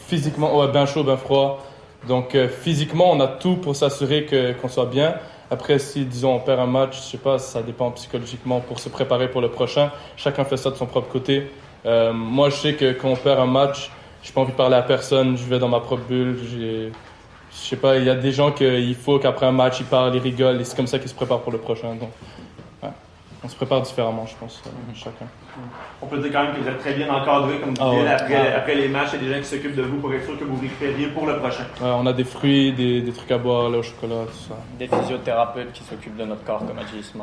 physiquement, bien chaud, bien froid. Donc physiquement, on a tout pour s'assurer qu'on soit bien. Après, si, disons, on perd un match, je sais pas, ça dépend psychologiquement pour se préparer pour le prochain. Chacun fait ça de son propre côté. Moi, je sais que quand on perd un match, j'ai pas envie de parler à personne, je vais dans ma propre bulle. Je sais pas, il y a des gens qu'il faut qu'après un match, ils parlent, ils rigolent, et c'est comme ça qu'ils se préparent pour le prochain. Donc, ouais. On se prépare différemment, je pense, chacun. On peut dire quand même que vous êtes très bien encadré, comme vous dites, après les matchs, il y a des gens qui s'occupent de vous pour être sûr que vous récupériez pour le prochain. On a des fruits, des trucs à boire, là, au chocolat, tout ça. Des physiothérapeutes qui s'occupent de notre corps, comme a dit Isma.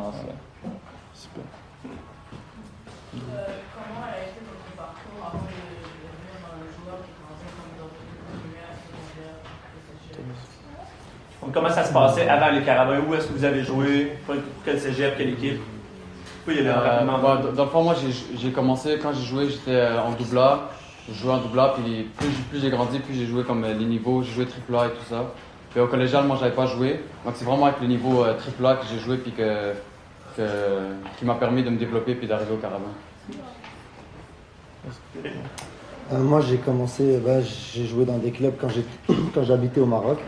Super. Comment a été votre parcours avant de devenir un joueur qui grandit comme dans le primaire, secondaire, cégep? Comment ça se passait avant les Carabins? Où est-ce que vous avez joué? Pour quel cégep, quelle équipe? Oui, il y a rapidement. Dans le fond, moi, j'ai commencé, quand j'ai joué, j'étais en doubla. Je jouais en doubla, puis plus j'ai grandi, plus j'ai joué comme les niveaux. J'ai joué AAA et tout ça. Puis au collégial, moi, j'avais pas joué. Donc c'est vraiment avec le niveau AAA que j'ai joué, puis qui m'a permis de me développer, puis d'arriver au Carabin. Moi, j'ai commencé, j'ai joué dans des clubs quand j'habitais au Maroc.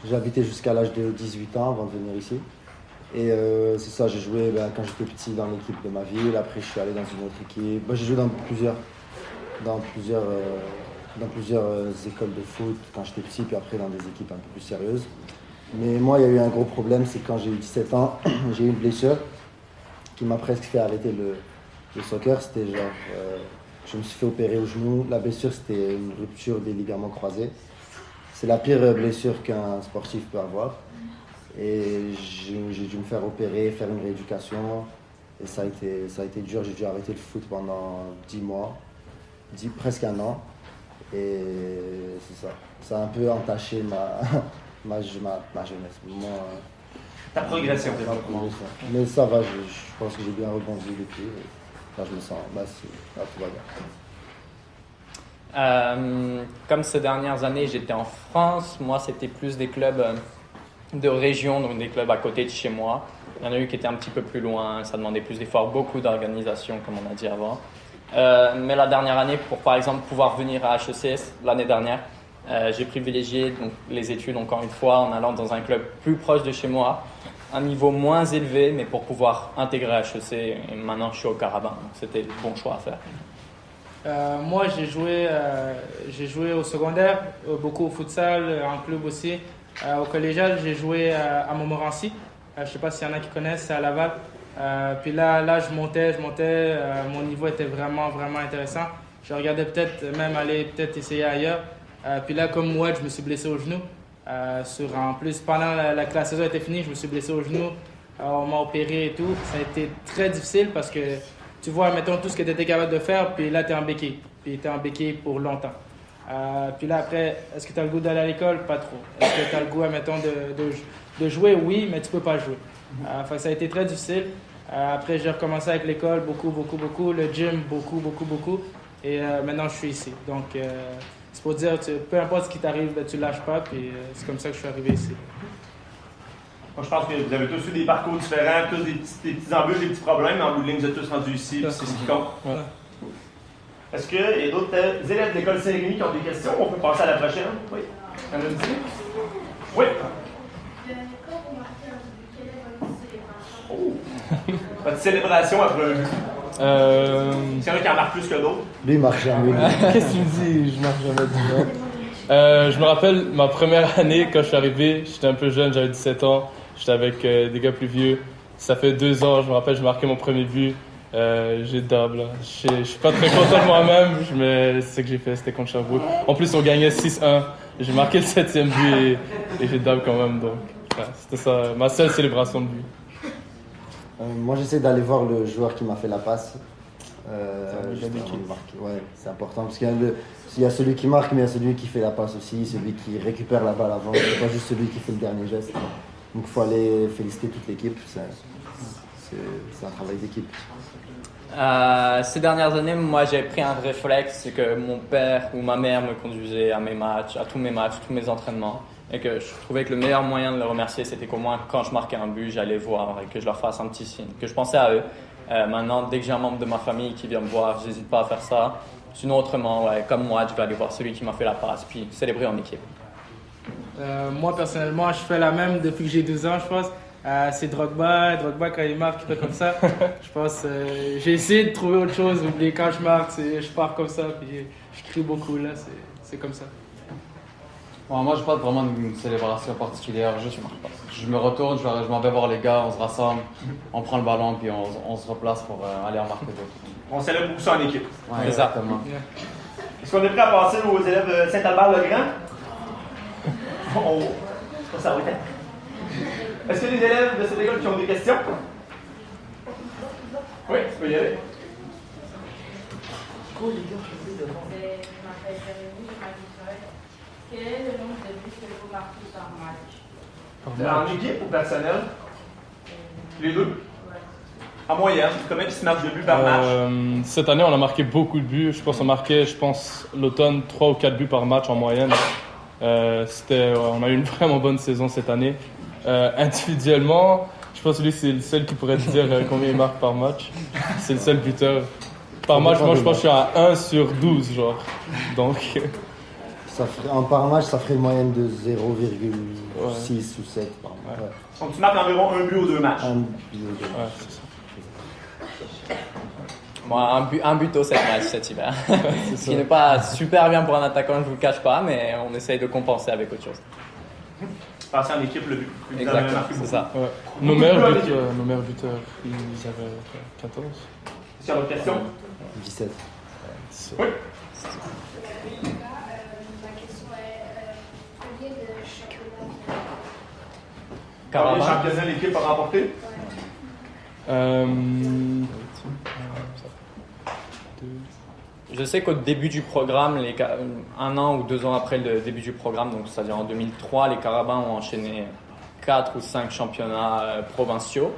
J'ai habité jusqu'à l'âge de 18 ans avant de venir ici. Et c'est ça, j'ai joué quand j'étais petit dans l'équipe de ma ville. Après, je suis allé dans une autre équipe. J'ai joué dans plusieurs écoles de foot quand j'étais petit, puis après dans des équipes un peu plus sérieuses. Mais moi, il y a eu un gros problème, c'est quand j'ai eu 17 ans, j'ai eu une blessure qui m'a presque fait arrêter le soccer. C'était genre, je me suis fait opérer au genou. La blessure, c'était une rupture des ligaments croisés. C'est la pire blessure qu'un sportif peut avoir. Et j'ai dû me faire opérer, faire une rééducation. Et ça a été dur. J'ai dû arrêter le foot pendant 10 mois, presque un an. Et c'est ça. Ça a un peu entaché ma jeunesse. Ta progression. Mais ça va, je pense que j'ai bien rebondi depuis. Là, je me sens, tout va bien. Comme ces dernières années, j'étais en France. Moi, c'était plus des clubs de région, donc des clubs à côté de chez moi. Il y en a eu qui étaient un petit peu plus loin. Ça demandait plus d'efforts, beaucoup d'organisation, comme on a dit avant. Mais la dernière année, pour par exemple pouvoir venir à HECS, l'année dernière, j'ai privilégié donc, les études, encore une fois, en allant dans un club plus proche de chez moi, un niveau moins élevé, mais pour pouvoir intégrer HEC. Et maintenant, je suis au Carabin, donc c'était le bon choix à faire. Moi, j'ai joué au secondaire, beaucoup au futsal, en club aussi. Au collégial, j'ai joué à Montmorency. Je ne sais pas s'il y en a qui connaissent, c'est à Laval. Puis là, je montais. Mon niveau était vraiment, vraiment intéressant. Je regardais peut-être même aller essayer ailleurs. Puis là, comme moi, je me suis blessé au genou. En plus, pendant la saison était finie, je me suis blessé au genou. On m'a opéré et tout. Ça a été très difficile parce que tu vois, mettons tout ce que tu étais capable de faire, puis là, tu es en béquille. Puis tu es en béquille pour longtemps. Puis là, après, est-ce que tu as le goût d'aller à l'école? Pas trop. Est-ce que tu as le goût, mettons, de jouer? Oui, mais tu peux pas jouer. Ça a été très difficile. Après, j'ai recommencé avec l'école, beaucoup. Le gym, beaucoup. Et maintenant, je suis ici. Donc, c'est pour dire, peu importe ce qui t'arrive, tu lâches pas. Puis c'est comme ça que je suis arrivé ici. Moi, je pense que vous avez tous eu des parcours différents, tous des petits embûches, des petits problèmes, mais en bout de ligne, vous êtes tous rendus ici, c'est ce qui compte. Ouais. Est-ce qu'il y a d'autres élèves de l'école Saint-Rémy qui ont des questions? On peut passer à la prochaine. Oui. Il y en a une petite? Oui. Quand vous marquez un but, quelle est votre célébration? Oh! Votre célébration après un but. S'il y en a qui en marquent plus que d'autres. Lui, il marche jamais. Qu'est-ce que tu me dis? Je marche jamais. Je me rappelle ma première année quand je suis arrivé, j'étais un peu jeune, j'avais 17 ans, j'étais avec des gars plus vieux. Ça fait 2 ans, je me rappelle, j'ai marqué mon premier but. J'ai dab là. Je suis pas très content de moi-même, mais c'est ce que j'ai fait, c'était contre Sherbrooke. En plus, on gagnait 6-1. J'ai marqué le 7e but et j'ai dab quand même, donc c'était ça, ma seule célébration de but. Moi, j'essaie d'aller voir le joueur qui m'a fait la passe. Ouais, c'est important parce qu'il y a celui qui marque, mais il y a celui qui fait la passe aussi, celui qui récupère la balle avant. C'est pas juste celui qui fait le dernier geste. Donc, il faut aller féliciter toute l'équipe. C'est un travail d'équipe. Ces dernières années, moi, j'ai pris un réflexe, c'est que mon père ou ma mère me conduisait à mes matchs, à tous mes entraînements. Et que je trouvais que le meilleur moyen de les remercier, c'était qu'au moins, quand je marquais un but, j'allais voir et que je leur fasse un petit signe, que je pensais à eux. Maintenant, dès que j'ai un membre de ma famille qui vient me voir, j'hésite pas à faire ça. Sinon, autrement, comme moi, je vais aller voir celui qui m'a fait la passe, puis célébrer en équipe. Moi, personnellement, je fais la même depuis que j'ai 12 ans, je pense. C'est Drogba, quand il marque, il fait comme ça. Je pense, j'ai essayé de trouver autre chose, mais quand je marque, je pars comme ça, puis je crie beaucoup, là, c'est comme ça. Moi, je pas vraiment une célébration particulière. Juste, je me retourne, je m'en vais voir les gars, on se rassemble, on prend le ballon, puis on se replace pour aller en marquer d'autres. On célèbre beaucoup ça en équipe. Ouais, exactement. Est-ce qu'on est prêt à passer aux élèves de Saint-Albert-le-Grand? Ça va être. Est-ce qu'il y a des élèves de cette école qui ont des questions? Oui, tu peux y aller. Je m'appelle Jérémy, je m'appelle. Quel est le nombre de buts que vous marquez par match? En équipe ou personnel? Les deux? En moyenne, combien tu marques de buts par match? Cette année, on a marqué beaucoup de buts. Je pense qu'on marquait, l'automne, 3 ou 4 buts par match en moyenne. On a eu une vraiment bonne saison cette année. Individuellement, je pense que lui, c'est le seul qui pourrait te dire combien il marque par match. C'est le seul buteur. Par match, moi, je pense que je suis à 1 sur 12, genre. Donc... Par match, ça ferait une moyenne de 0,6 ou 7 par match. Ouais. Donc tu marques environ un but ou 2 matchs. Un but ou 2 matchs. C'est ça. Moi, un but au 7 matchs cet hiver. Ce qui n'est pas super bien pour un attaquant, je ne vous le cache pas, mais on essaye de compenser avec autre chose. Passer en équipe le but. Exactement, c'est ça. Ouais. Nos meilleurs buteurs, ils avaient 14. Est-ce qu'il y a d'autres questions? 17. Oui. Ma question est combien de championnats? Combien de championnats l'équipe a remporté? Je sais qu'au début du programme, un an ou 2 ans après le début du programme, donc c'est-à-dire en 2003, les Carabins ont enchaîné 4 ou 5 championnats provinciaux.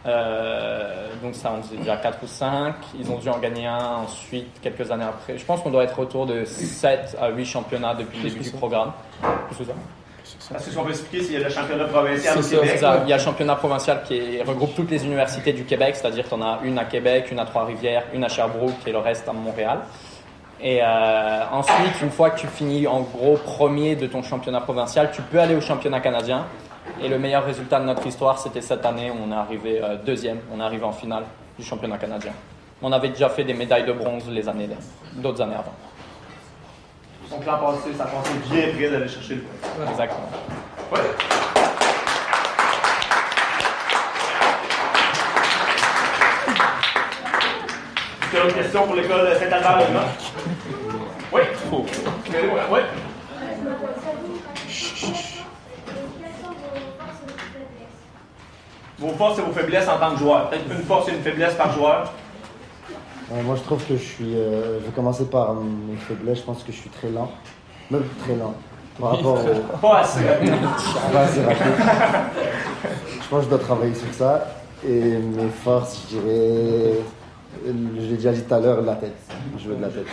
Donc ça, on disait déjà 4 ou 5. Ils ont dû en gagner un ensuite, quelques années après. Je pense qu'on doit être autour de 7 à 8 championnats depuis le début du programme. Plus que ça. Est-ce qu'on peut expliquer s'il y a le championnat provincial au C'est Québec? ça. Il y a le championnat provincial qui regroupe toutes les universités du Québec, c'est-à-dire qu'on a une à Québec, une à Trois-Rivières, une à Sherbrooke et le reste à Montréal. Et ensuite, une fois que tu finis en gros premier de ton championnat provincial, tu peux aller au championnat canadien. Et le meilleur résultat de notre histoire, c'était cette année où on est arrivé deuxième, on est arrivé en finale du championnat canadien. On avait déjà fait des médailles de bronze d'autres années avant. Donc l'an passé, ça passait bien près d'aller chercher le point. Exactement. Oui. Est-ce qu'il y a d'autres questions pour l'école de Saint-Albert-le-Grand? Oui. Oui. Vos forces et vos faiblesses en tant que joueur. Peut-être une force et une faiblesse par joueur. Moi, je trouve que je vais commencer par mes faiblesses. Je pense que je suis très lent. Même très lent. Par rapport au... Pas assez rapide. Pas assez rapide. Je pense que je dois travailler sur ça. Et mes forces, je dirais... Je l'ai déjà dit tout à l'heure, la tête. Je veux de la tête.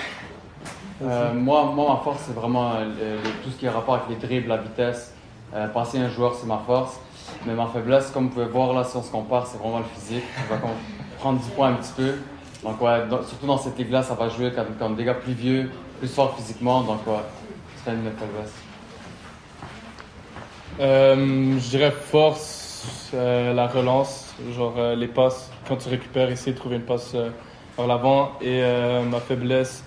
Moi, ma force, c'est vraiment tout ce qui est rapport avec les dribbles, la vitesse. Passer un joueur, c'est ma force. Mais ma faiblesse, comme vous pouvez voir là, si on se compare, c'est vraiment le physique. On va prendre 10 points un petit peu. Donc ouais, surtout dans cette ligue-là, ça va jouer comme des gars plus vieux, plus forts physiquement. Donc ouais, c'est une de mes faiblesses. Je dirais force, la relance, genre les passes. Quand tu récupères, essayer de trouver une passe vers l'avant. Et ma faiblesse,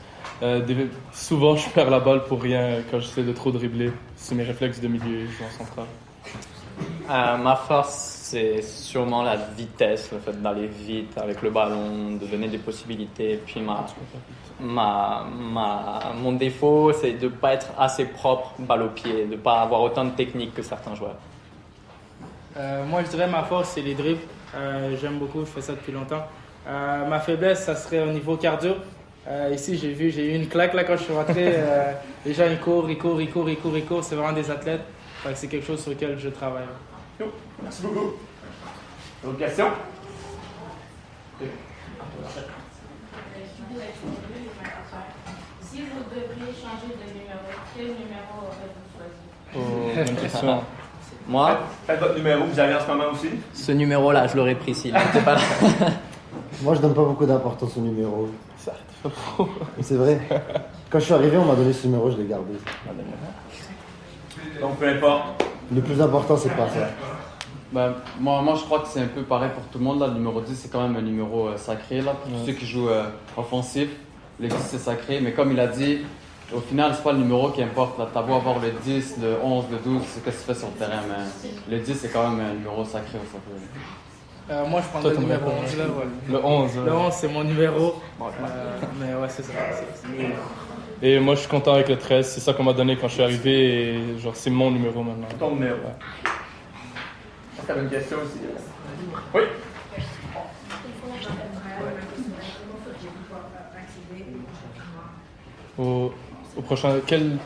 souvent je perds la balle pour rien quand j'essaie de trop dribbler. C'est mes réflexes de milieu, joueur central. Ma force, c'est sûrement la vitesse, le fait d'aller vite avec le ballon, de donner des possibilités. Puis mon défaut, c'est de ne pas être assez propre balle au pied, de ne pas avoir autant de technique que certains joueurs. Moi, je dirais ma force, c'est les dribbles. J'aime beaucoup, je fais ça depuis longtemps. Ma faiblesse, ça serait au niveau cardio. Ici, j'ai eu une claque là quand je suis rentré. Les gens, ils courent. C'est vraiment des athlètes. C'est quelque chose sur lequel je travaille. Merci beaucoup. D'autres questions? Si vous deviez changer de numéro, quel numéro aurez-vous choisi? Bonne question. Moi, Faites votre numéro que vous avez en ce moment aussi. ce numéro-là, je l'aurais pris s'il n'était pas là. Moi, je donne pas beaucoup d'importance au numéro. C'est vrai. Quand je suis arrivé, on m'a donné ce numéro, je l'ai gardé. Donc peu importe. Le plus important, c'est pas ça. Moi, je crois que c'est un peu pareil pour tout le monde. Là. Le numéro 10, c'est quand même un numéro sacré. Là. Pour tous ceux qui jouent offensif, le 10, c'est sacré. Mais comme il a dit, Au final, c'est pas le numéro qui importe. Là, t'as beau avoir le 10, le 11, le 12, c'est ce que tu fais sur le terrain, mais le 10, c'est quand même un numéro sacré au soccer. Moi, je prends le numéro 11 là. Ouais. Le 11. Le 11, c'est mon numéro. Mais ouais, c'est ça. Et moi, je suis content avec le 13. C'est ça qu'on m'a donné quand je suis arrivé. Et genre, c'est mon numéro maintenant. Ton numéro. Tu avais une question aussi? Oui? Au prochain. Quel.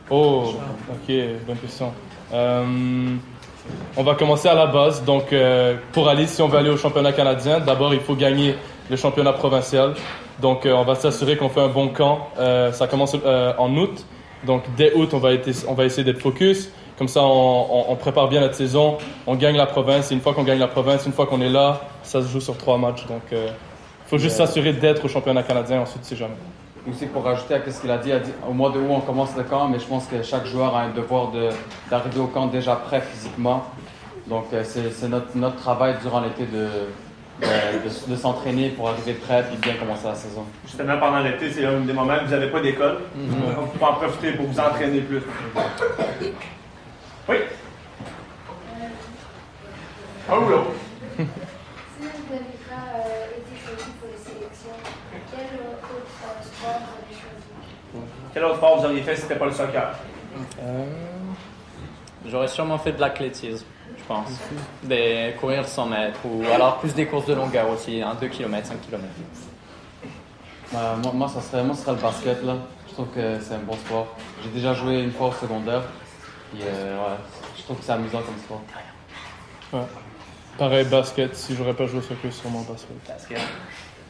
Oh, ok, bonne question. On va commencer à la base. Donc, pour aller, si on veut aller au championnat canadien, d'abord, il faut gagner le championnat provincial. Donc, on va s'assurer qu'on fait un bon camp. Ça commence en août. Donc, dès août, on va essayer d'être focus. Comme ça, on prépare bien notre saison. On gagne la province. Et une fois qu'on gagne la province, une fois qu'on est là, ça se joue sur 3 matchs. Donc, il faut juste s'assurer d'être au championnat canadien. Ensuite, c'est jamais. Aussi, pour rajouter à ce qu'il a dit, au mois de août, on commence le camp, mais je pense que chaque joueur a un devoir d'arriver au camp déjà prêt physiquement. Donc, c'est notre travail durant l'été de s'entraîner pour arriver prêt et bien commencer la saison. Justement, pendant l'été, c'est un des moments où vous n'avez pas d'école. Donc, vous pouvez en profiter pour vous entraîner plus. Oui? Un ou l'autre? Si vous n'avez pas été choisi pour les sélections, quel autre sport vous avez choisi? Quel autre sport vous auriez fait si ce n'était pas le soccer? J'aurais sûrement fait de l'athlétisme, je pense. Des courir 100 mètres ou alors plus des courses de longueur aussi, 2 km, 5 km. Moi, ça serait le basket, là. Je trouve que c'est un bon sport. J'ai déjà joué une fois au secondaire. Puis, ouais, je trouve que c'est amusant comme sport. Ouais. Pareil, basket. Si j'aurais pas joué au soccer, sûrement basket.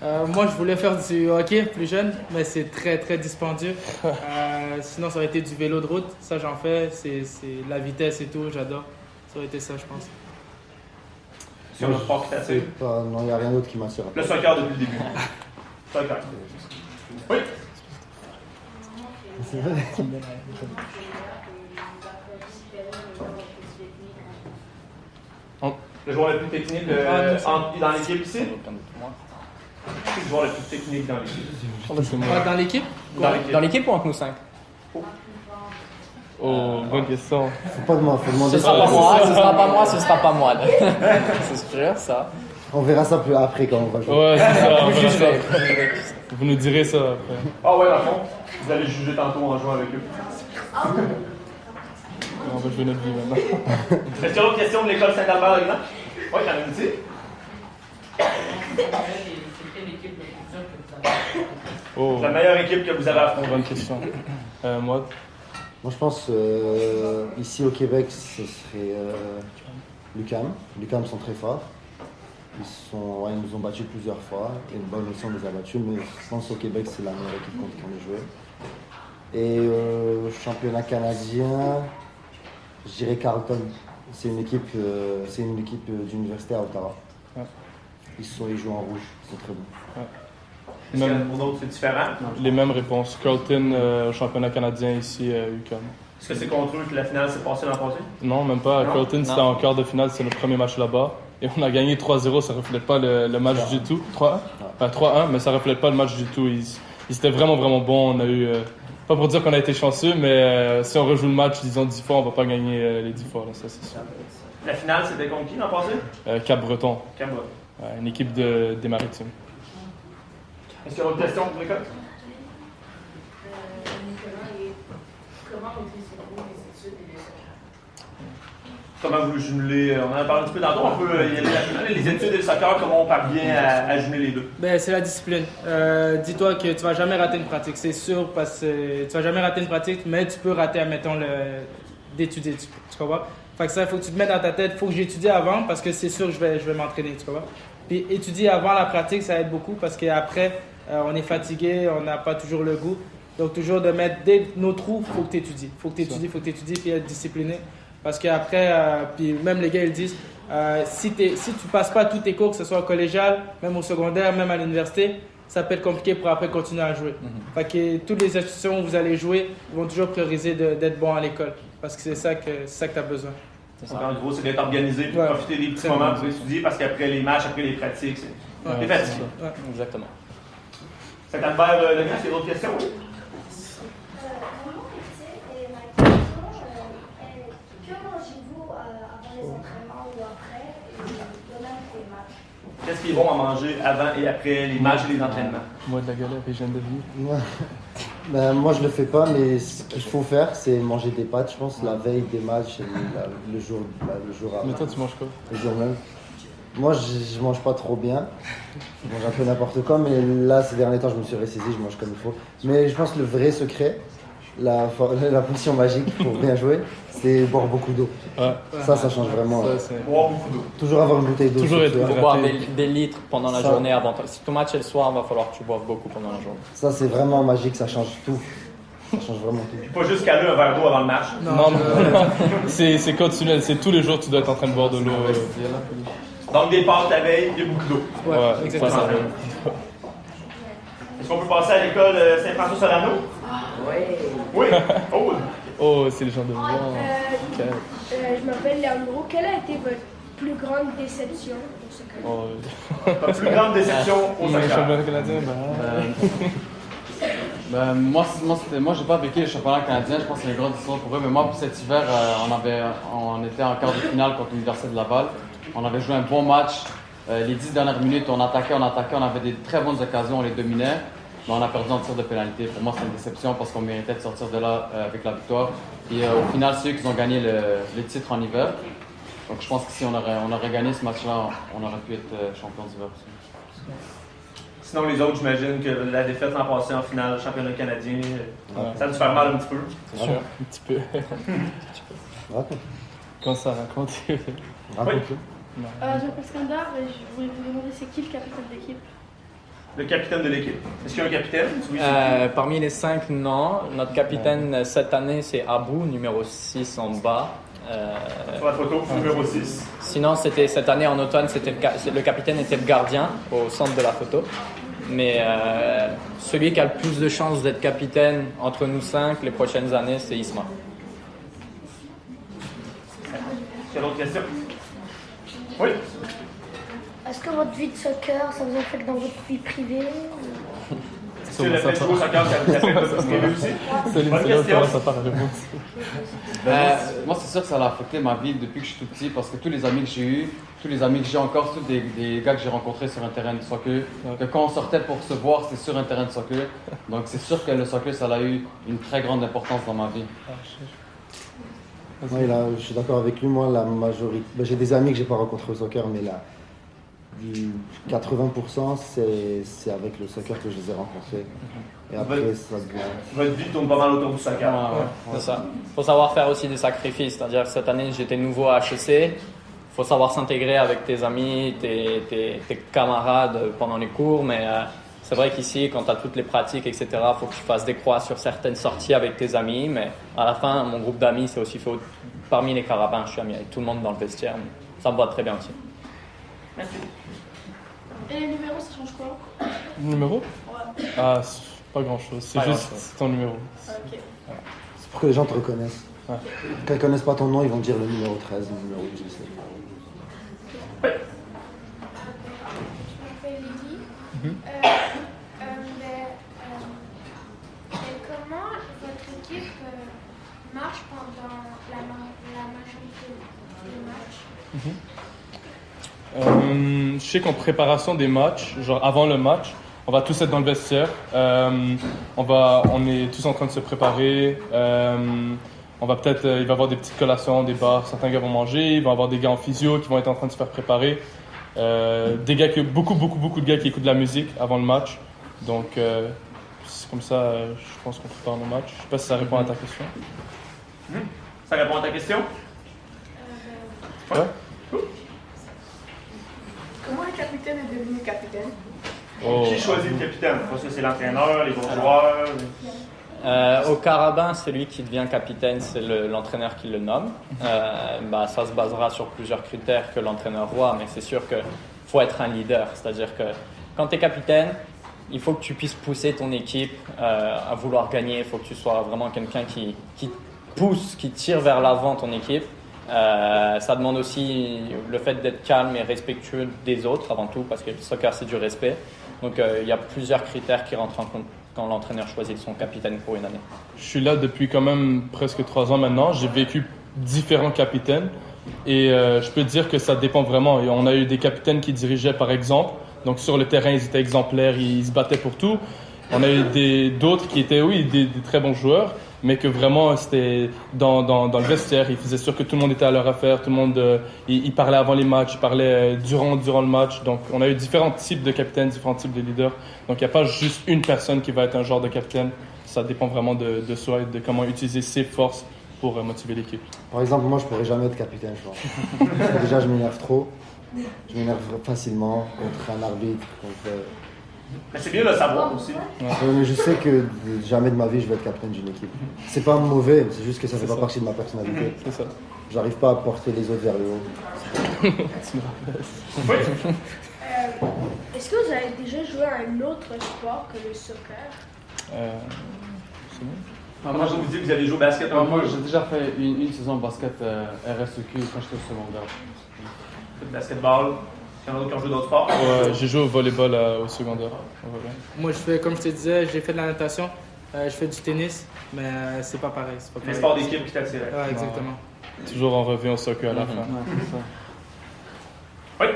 Moi, je voulais faire du hockey plus jeune, mais c'est très, très dispendieux. Sinon, ça aurait été du vélo de route. Ça, j'en fais. C'est la vitesse et tout. J'adore. Ça aurait été ça, je pense. Sur le sport qui t'attire? Non, il n'y a rien d'autre qui m'attire. Le soccer depuis le début. Soccer. Oui? C'est vrai. Le joueur le plus technique dans l'équipe ici? C'est le joueur le plus technique dans l'équipe. Dans l'équipe? Dans l'équipe ou entre nous 5? Oh, bonne question. Faut pas demander, faut demander. Ce sera pas moi, ce sera pas moi, ce sera pas moi. C'est sûr, ça. On verra ça plus après quand on va jouer. Ouais, c'est ça. Vous jugerez. Vous nous direz ça après. Ah ouais, dans le fond, vous allez juger tantôt en jouant avec eux. On va jouer notre vie maintenant. Est-ce qu'il y a d'autres questions de l'école Saint-Albert, là? Oui, il y en a une ici. Oh. La meilleure équipe que vous avez affrontée. Bonne question. Moi, Moi, je pense ici au Québec, ce serait l'UQAM. L'UQAM sont très forts. Ils nous ont battus plusieurs fois. Et une bonne aussi, on les a battus. Mais je pense au Québec, c'est la meilleure équipe contre qui on a joué. Et championnat canadien, je dirais Carleton. C'est une équipe d'université à Ottawa. Ouais. Ils jouent en rouge. Ils sont très bons. Ouais. Est-ce qu'il y en a pour d'autres, c'est différent? Les mêmes réponses. Carleton, au championnat canadien ici à UQAM. Est-ce que c'est contre eux que la finale s'est passée l'an passé? Non, même pas. Non? Carleton, c'était en quart de finale, c'est notre premier match là-bas. Et on a gagné 3-0, ça reflète pas le match du tout. 3-1? Enfin, 3-1, mais ça reflète pas le match du tout. Ils étaient vraiment, vraiment bons. On a eu... pas pour dire qu'on a été chanceux, mais si on rejoue le match, disons 10 fois, on va pas gagner les 10 fois, là, ça c'est sûr. La finale, c'était contre qui l'an passé? Cap-Breton. Cap-Breton. Ouais, une équipe des Maritimes. Est-ce qu'il y a d'autres questions pour l'école? Nicolas, comment maîtrisez-vous les études et les soccer? Comment vous jumelez? On en a parlé un petit peu tantôt. On peut y aller rapidement. Les études et le soccer, comment on parvient à jumeler les deux? Ben, c'est la discipline. Dis-toi que tu vas jamais rater une pratique, c'est sûr, parce que tu vas jamais rater une pratique, mais tu peux rater, admettons, d'étudier, tu comprends? Fait que ça, il faut que tu te mettes dans ta tête, il faut que j'étudie avant, parce que c'est sûr que je vais m'entraîner, tu comprends? Puis étudier avant la pratique, ça aide beaucoup, parce qu'après, on est fatigué, on n'a pas toujours le goût. Donc toujours de mettre dès nos trous, il faut que tu étudies. Il faut que tu étudies, puis être discipliné. Parce qu'après, puis même les gars, ils disent, si tu passes pas tous tes cours, que ce soit au collégial, même au secondaire, même à l'université, ça peut être compliqué pour après continuer à jouer. Fait que toutes les institutions où vous allez jouer, ils vont toujours prioriser d'être bon à l'école. Parce que c'est ça que tu as besoin. Donc, en gros, c'est d'être organisé pour profiter des petits moments pour étudier, parce qu'après les matchs, après les pratiques, c'est fatigué. Exactement. Saint-Albert, le gars, c'est d'autres questions? Oui? Qu'est-ce qui est bon à manger avant et après les matchs et les entraînements? Moi, de la galère, et je viens de devenir. Moi, je le fais pas, mais ce qu'il faut faire, c'est manger des pâtes, je pense, la veille des matchs et le jour avant. Mais toi, tu manges quoi? Le jour même. Moi, je mange pas trop bien. Je mange un peu n'importe quoi, mais là, ces derniers temps, je me suis ressaisi, je mange comme il faut. Mais je pense que le vrai secret, la potion magique pour bien jouer, c'est boire beaucoup d'eau. Ouais. Ça change vraiment. Boire beaucoup d'eau. Toujours avoir une bouteille d'eau. Toujours être sur Il toi. faut boire des litres pendant la Ça. journée avant. Si ton match est le soir, il va falloir que tu boives beaucoup pendant la journée. Ça, c'est vraiment magique, ça change tout. Ça change vraiment tout. Puis pas juste caler un verre d'eau avant le match. Non, c'est continuel. C'est tous les jours, tu dois être en train de boire de l'eau. Donc des pâtes la veille et beaucoup d'eau. Ouais, exactement. ça. Est-ce qu'on peut passer à l'école Saint-François-Solano? Oui. Oh. Oh, c'est le genre de voir. Je m'appelle Leandro. Quelle a été votre plus grande déception au soccer? Ta plus grande déception au soccer? Championnat canadien, Moi, j'ai pas vécu le championnat canadien, je pense que c'est une grande histoire pour eux. Mais moi, cet hiver, on était en quart de finale contre l'Université de Laval. On avait joué un bon match. Les 10 dernières minutes, on attaquait, on avait des très bonnes occasions, on les dominait. Mais on a perdu en tir de pénalité. Pour moi, c'est une déception parce qu'on méritait de sortir de là avec la victoire. Et au final, c'est eux qui ont gagné le titre en hiver. Donc je pense que si on aurait gagné ce match-là, on aurait pu être champion d'hiver aussi. Sinon, les autres, j'imagine que la défaite l'an passé en finale du championnat canadien, ça a dû faire mal un petit peu. C'est sûr, un petit peu. Quand ça raconte. Raconte-le. Je m'appelle Skandar et je voulais vous demander c'est qui le capitaine de l'équipe? Le capitaine de l'équipe. Est-ce qu'il y a un capitaine? Oui, Parmi les 5, non. Notre capitaine cette année, c'est Abou, numéro 6 en bas. sur la photo, numéro 6. Sinon, cette année en automne, le capitaine était le gardien au centre de la photo. Mais celui qui a le plus de chances d'être capitaine entre nous 5 les prochaines années, c'est Isma. Est-ce qu'il y a d'autres questions? Oui. Est-ce que votre vie de soccer, ça vous affecte dans votre vie privée? Est-ce que le fait de jouer au soccer, ça vous affecte votre vie privée aussi? Bonne question. Moi, c'est sûr que ça a affecté ma vie depuis que je suis tout petit parce que tous les amis que j'ai eus, tous les amis que j'ai encore, tous des gars que j'ai rencontrés sur un terrain de soccer, que quand on sortait pour se voir, c'était sur un terrain de soccer. Donc c'est sûr que le soccer, ça a eu une très grande importance dans ma vie. Ouais, là, je suis d'accord avec lui. Moi, la majorité. J'ai des amis que j'ai pas rencontrés au soccer, mais là, 80%, c'est avec le soccer que je les ai rencontrés. Et après, ça devient. Votre vie tourne pas mal autour du soccer. C'est ça. Il faut savoir faire aussi des sacrifices. C'est-à-dire que cette année, j'étais nouveau à HEC. Il faut savoir s'intégrer avec tes amis, tes camarades pendant les cours. Mais c'est vrai qu'ici, quand tu as toutes les pratiques, etc., il faut que tu fasses des croix sur certaines sorties avec tes amis. Mais à la fin, mon groupe d'amis, c'est aussi fait parmi les carabins. Je suis ami avec tout le monde dans le vestiaire. Ça me va très bien aussi. Merci. Et les numéros, ça change quoi? Numéro? Ouais. Ah, c'est pas grand-chose. C'est juste ton numéro. Ok. C'est pour que les gens te reconnaissent. Ouais. Quand ils connaissent pas ton nom, ils vont dire le numéro 13, le numéro 10. Je m'appelle Lydie. Comment votre équipe marche pendant la majorité des matchs? Je sais qu'en préparation des matchs, genre avant le match, on va tous être dans le vestiaire. On est tous en train de se préparer. Il va y avoir des petites collations, des bars. Certains gars vont manger. Il va y avoir des gars en physio qui vont être en train de se faire préparer. Beaucoup de gars qui écoutent de la musique avant le match. Donc c'est comme ça, je pense qu'on prépare nos matchs. Je sais pas si ça répond à ta question. Ça répond à ta question? Ouais. Comment un capitaine est devenu capitaine? Qui choisit le capitaine? Parce que c'est l'entraîneur, les bons joueurs. Au carabin, celui qui devient capitaine, c'est l'entraîneur qui le nomme. Ça se basera sur plusieurs critères que l'entraîneur voit, mais c'est sûr qu'il faut être un leader. C'est-à-dire que quand tu es capitaine, il faut que tu puisses pousser ton équipe à vouloir gagner. Il faut que tu sois vraiment quelqu'un qui pousse, qui tire vers l'avant ton équipe. Ça demande aussi le fait d'être calme et respectueux des autres avant tout, parce que le soccer, c'est du respect. Donc il y a plusieurs critères qui rentrent en compte quand l'entraîneur choisit son capitaine pour une année. Je suis là depuis quand même presque 3 ans maintenant. J'ai vécu différents capitaines. Et je peux te dire que ça dépend vraiment. Et on a eu des capitaines qui dirigeaient par exemple. Donc sur le terrain, ils étaient exemplaires, ils se battaient pour tout. On a eu d'autres qui étaient, oui, des très bons joueurs, mais que vraiment, c'était dans le vestiaire. Ils faisaient sûr que tout le monde était à leur affaire, tout le monde, ils parlaient avant les matchs, ils parlaient durant le match. Donc, on a eu différents types de capitaines, différents types de leaders. Donc, il n'y a pas juste une personne qui va être un genre de capitaine. Ça dépend vraiment de soi et de comment utiliser ses forces pour motiver l'équipe. Par exemple, moi, je pourrais jamais être capitaine, je pense. Parce que déjà, je m'énerve trop. Je m'énerve facilement contre un arbitre, contre... Mais c'est bien de le savoir aussi. Mais je sais que jamais de ma vie je vais être capitaine d'une équipe. C'est pas mauvais, c'est juste que ça fait pas partie de ma personnalité. C'est ça. J'arrive pas à porter les autres vers le haut. Oui. Est-ce que vous avez déjà joué à un autre sport que le soccer? C'est bon. Comment je vous dis que vous avez joué au basket? Moi, j'ai déjà fait une saison de basket RSEQ quand j'étais au secondaire. Basketball. Il y en a d'autres qui ont joué d'autres sports? Ouais, j'ai joué au volleyball au secondaire. Moi, comme je te disais, j'ai fait de la natation, je fais du tennis, mais c'est pas pareil. C'est pas Les pareil. sports d'équipe qui t'attiraient. Ouais, exactement. Toujours on revient au soccer à la fin. Ouais, c'est ça. Oui?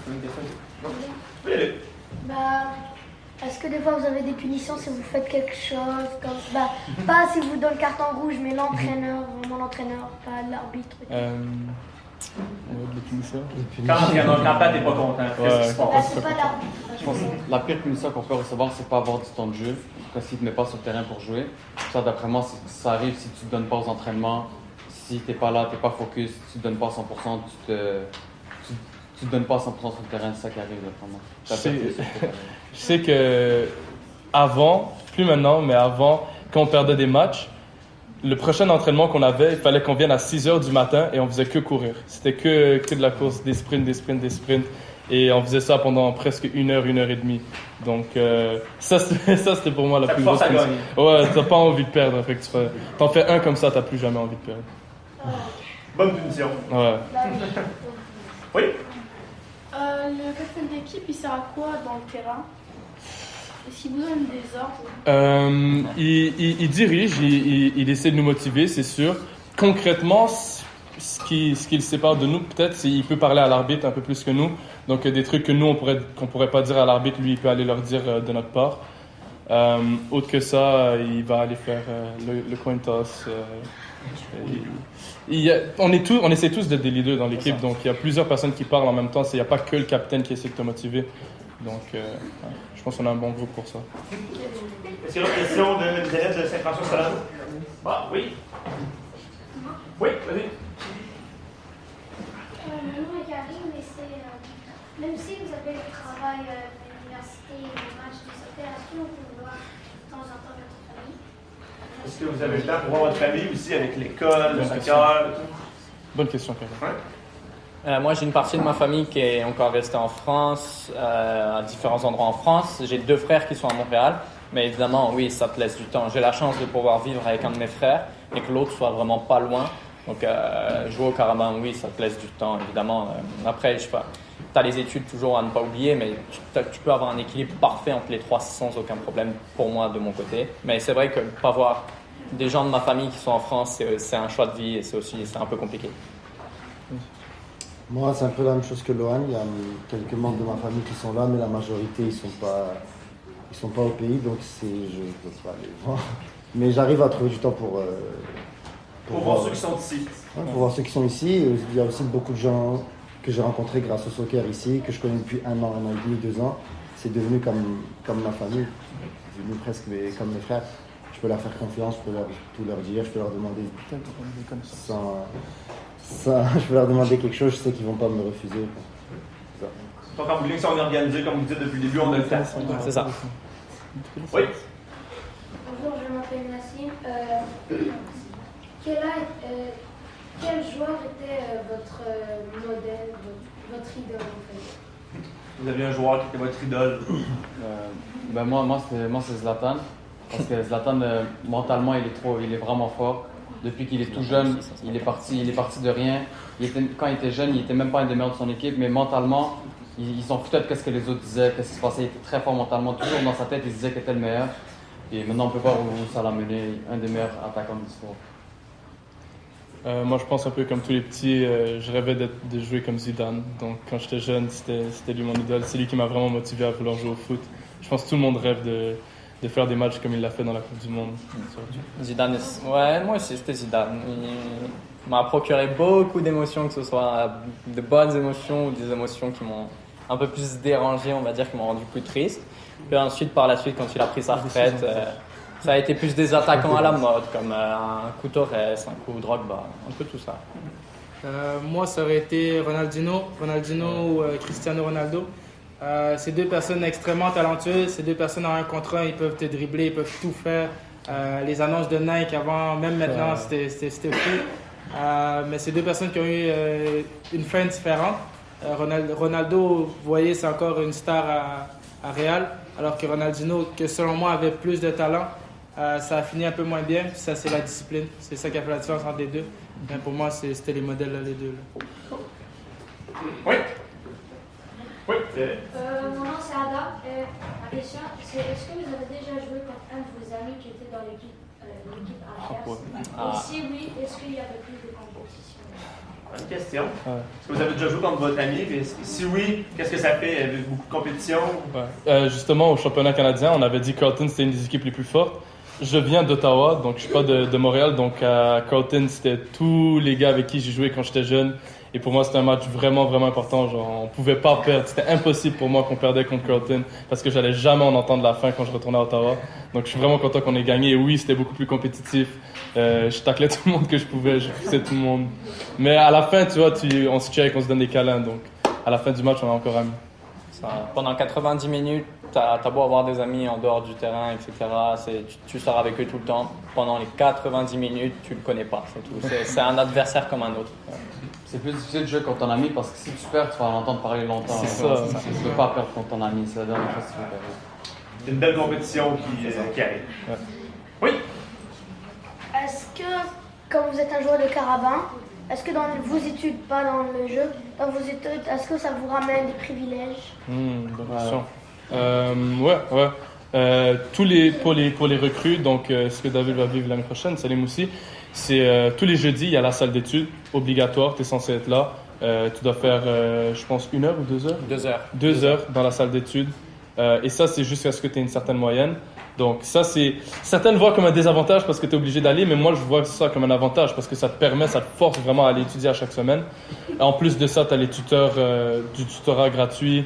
Une question? Non? Oui, allez. Est-ce que des fois vous avez des punitions si vous faites quelque chose comme pas si vous donne le carton rouge, mais l'entraîneur, vraiment l'entraîneur, pas l'arbitre. Les punitions. Quand Pat n'est pas content, qu'est-ce qui se passe? C'est pas l'arbitre. Je pense que la pire punition qu'on peut recevoir, c'est pas avoir du temps de jeu. Quand s'il ne te met pas sur le terrain pour jouer. Ça, d'après moi, ça arrive si tu ne te donnes pas aux entraînements. Si tu n'es pas là, tu n'es pas focus, si tu ne te donnes pas à 100%, tu te donnes pas à 100% sur le terrain, c'est ça qui arrive, d'après moi. Je sais que avant, plus maintenant, mais avant, quand on perdait des matchs, le prochain entraînement qu'on avait, il fallait qu'on vienne à 6h du matin et on faisait que courir. C'était que de la course, des sprints. Et on faisait ça pendant presque 1h et demie. Donc ça c'était pour moi la plus grosse punition. Ouais, t'as pas envie de perdre. Fait que t'en fais un comme ça, t'as plus jamais envie de perdre. Bonne punition. Ouais. Oui? Le capitaine d'équipe, il sert à quoi dans le terrain? Est-ce qu'il vous donne des ordres? Il dirige, il essaie de nous motiver, c'est sûr. Concrètement, ce qui le sépare de nous, peut-être, c'est qu'il peut parler à l'arbitre un peu plus que nous. Donc, des trucs que nous, qu'on pourrait pas dire à l'arbitre, lui, il peut aller leur dire de notre part. Autre que ça, il va aller faire le coin toss. On essaie tous d'être des leaders dans l'équipe, donc il y a plusieurs personnes qui parlent en même temps. Il n'y a pas que le capitaine qui essaie de te motiver. Donc, je pense qu'on a un bon groupe pour ça. Est-ce qu'il y a une question des élèves de Saint-François-Solano? Ah, oui. Oui, vas-y. Mon nom est Karine, mais même si vous avez le travail de l'université et le match de soccer, est-ce que vous pouvez voir de temps en temps votre famille? Est-ce que vous avez le temps pour voir votre famille aussi avec l'école, le soccer, tout? Bonne question, Karine. Ouais. Moi, j'ai une partie de ma famille qui est encore restée en France, à différents endroits en France. J'ai 2 frères qui sont à Montréal, mais évidemment, oui, ça te laisse du temps. J'ai la chance de pouvoir vivre avec un de mes frères et que l'autre soit vraiment pas loin. Donc, jouer au Carabin, oui, ça te laisse du temps, évidemment. Après, je sais pas, tu as les études toujours à ne pas oublier, mais tu peux avoir un équilibre parfait entre les 3 sans aucun problème pour moi, de mon côté. Mais c'est vrai que pas voir des gens de ma famille qui sont en France, c'est un choix de vie et c'est un peu compliqué. Moi, c'est un peu la même chose que Lohan. Il y a quelques membres de ma famille qui sont là, mais la majorité, ils sont pas au pays, donc je ne peux pas les voir. Mais j'arrive à trouver du temps pour voir ceux qui sont ici. Ouais, pour voir ceux qui sont ici. Il y a aussi beaucoup de gens que j'ai rencontrés grâce au soccer ici, que je connais depuis 1 an et demi, 2 ans. C'est devenu comme ma famille, c'est devenu presque comme mes frères. Je peux leur faire confiance, je peux tout leur dire, je peux leur demander je peux leur demander quelque chose, je sais qu'ils vont pas me refuser. Donc, en bout de ligne, si on est organisé, comme vous dites depuis le début, on a le temps. C'est ça. Oui. Bonjour, je m'appelle Nassim. Quel joueur était votre modèle, votre idole en fait? Vous aviez un joueur qui était votre idole? Moi, c'est Zlatan. Parce que Zlatan, mentalement, il est vraiment fort. Depuis qu'il est tout jeune, il est parti de rien. Quand il était jeune, il était même pas un des meilleurs de son équipe, mais mentalement, il s'en foutait de ce que les autres disaient, qu'est-ce qui se passait. Il était très fort mentalement. Toujours dans sa tête, il disait qu'il était le meilleur. Et maintenant, on peut voir où ça l'a mené. Un des meilleurs attaquants de l'histoire. Moi, je pense un peu comme tous les petits, je rêvais de jouer comme Zidane. Donc, quand j'étais jeune, c'était lui mon idole. C'est lui qui m'a vraiment motivé à vouloir jouer au foot. Je pense que tout le monde rêve de faire des matchs comme il l'a fait dans la Coupe du Monde. Zidane, ouais, moi aussi, c'était Zidane. Il m'a procuré beaucoup d'émotions, que ce soit de bonnes émotions ou des émotions qui m'ont un peu plus dérangé, on va dire, qui m'ont rendu plus triste. Puis ensuite, par la suite, quand il a pris sa retraite, ça a été plus des attaquants à la mode, comme un coup Torres, un coup Drogba, un peu tout ça. Moi, ça aurait été Ronaldinho ou Cristiano Ronaldo. C'est deux personnes extrêmement talentueuses, c'est deux personnes en 1 contre 1, ils peuvent te dribbler, ils peuvent tout faire. Les annonces de Nike avant, même maintenant, c'était fou. Mais c'est deux personnes qui ont eu une fin différente. Ronaldo, vous voyez, c'est encore une star à Real, alors que Ronaldinho, que selon moi avait plus de talent, ça a fini un peu moins bien. Ça, c'est la discipline. C'est ça qui a fait la différence entre les deux. Mais pour moi, c'était les modèles, là, les deux. Là. Oui. Oui. Mon nom, c'est Ada. Ma question, c'est est-ce que vous avez déjà joué contre un de vos amis qui était dans l'équipe adverse? Et si oui, est-ce qu'il y avait plus de compétition? Bonne question. Est-ce que vous avez déjà joué contre votre ami? Et si oui, qu'est-ce que ça fait? Avez beaucoup de compétition? Justement, au championnat canadien, on avait dit que Carleton, c'était une des équipes les plus fortes. Je viens d'Ottawa, donc je suis pas de Montréal. Donc à Carleton, c'était tous les gars avec qui j'ai joué quand j'étais jeune. Et pour moi, c'était un match vraiment, vraiment important. Genre, on pouvait pas perdre. C'était impossible pour moi qu'on perdait contre Carleton parce que j'allais jamais en entendre la fin quand je retournais à Ottawa. Donc, je suis vraiment content qu'on ait gagné. Et oui, c'était beaucoup plus compétitif. Je taclais tout le monde que je pouvais. Je poussais tout le monde. Mais à la fin, tu vois, on se check, on se donne des câlins. Donc, à la fin du match, on est encore amis. Pendant 90 minutes, t'as beau avoir des amis en dehors du terrain, etc. Tu sors avec eux tout le temps. Pendant les 90 minutes, tu le connais pas. C'est tout. C'est un adversaire comme un autre. C'est plus difficile de jouer contre ton ami parce que si tu perds, tu vas l'entendre parler longtemps. C'est ça. Tu ne peux pas perdre contre ton ami, c'est la dernière chose que tu peux perdre. C'est une belle compétition qui arrive. Ouais. Oui? Est-ce que, quand vous êtes un joueur de carabin, est-ce que dans vos études, pas dans le jeu, dans vos études, est-ce que ça vous ramène des privilèges? Bonne question. Pour les recrues, donc ce que David va vivre l'année prochaine, Salim aussi, c'est tous les jeudis, il y a la salle d'études obligatoire, tu es censé être là. Tu dois faire, je pense, 1 heure ou 2 heures? 2 heures. 2 heures dans la salle d'études. Et ça, c'est jusqu'à ce que tu aies une certaine moyenne. Donc ça, certains le voient comme un désavantage parce que tu es obligé d'aller, mais moi, je vois ça comme un avantage parce que ça te force vraiment à aller étudier à chaque semaine. En plus de ça, tu as les tuteurs, du tutorat gratuit.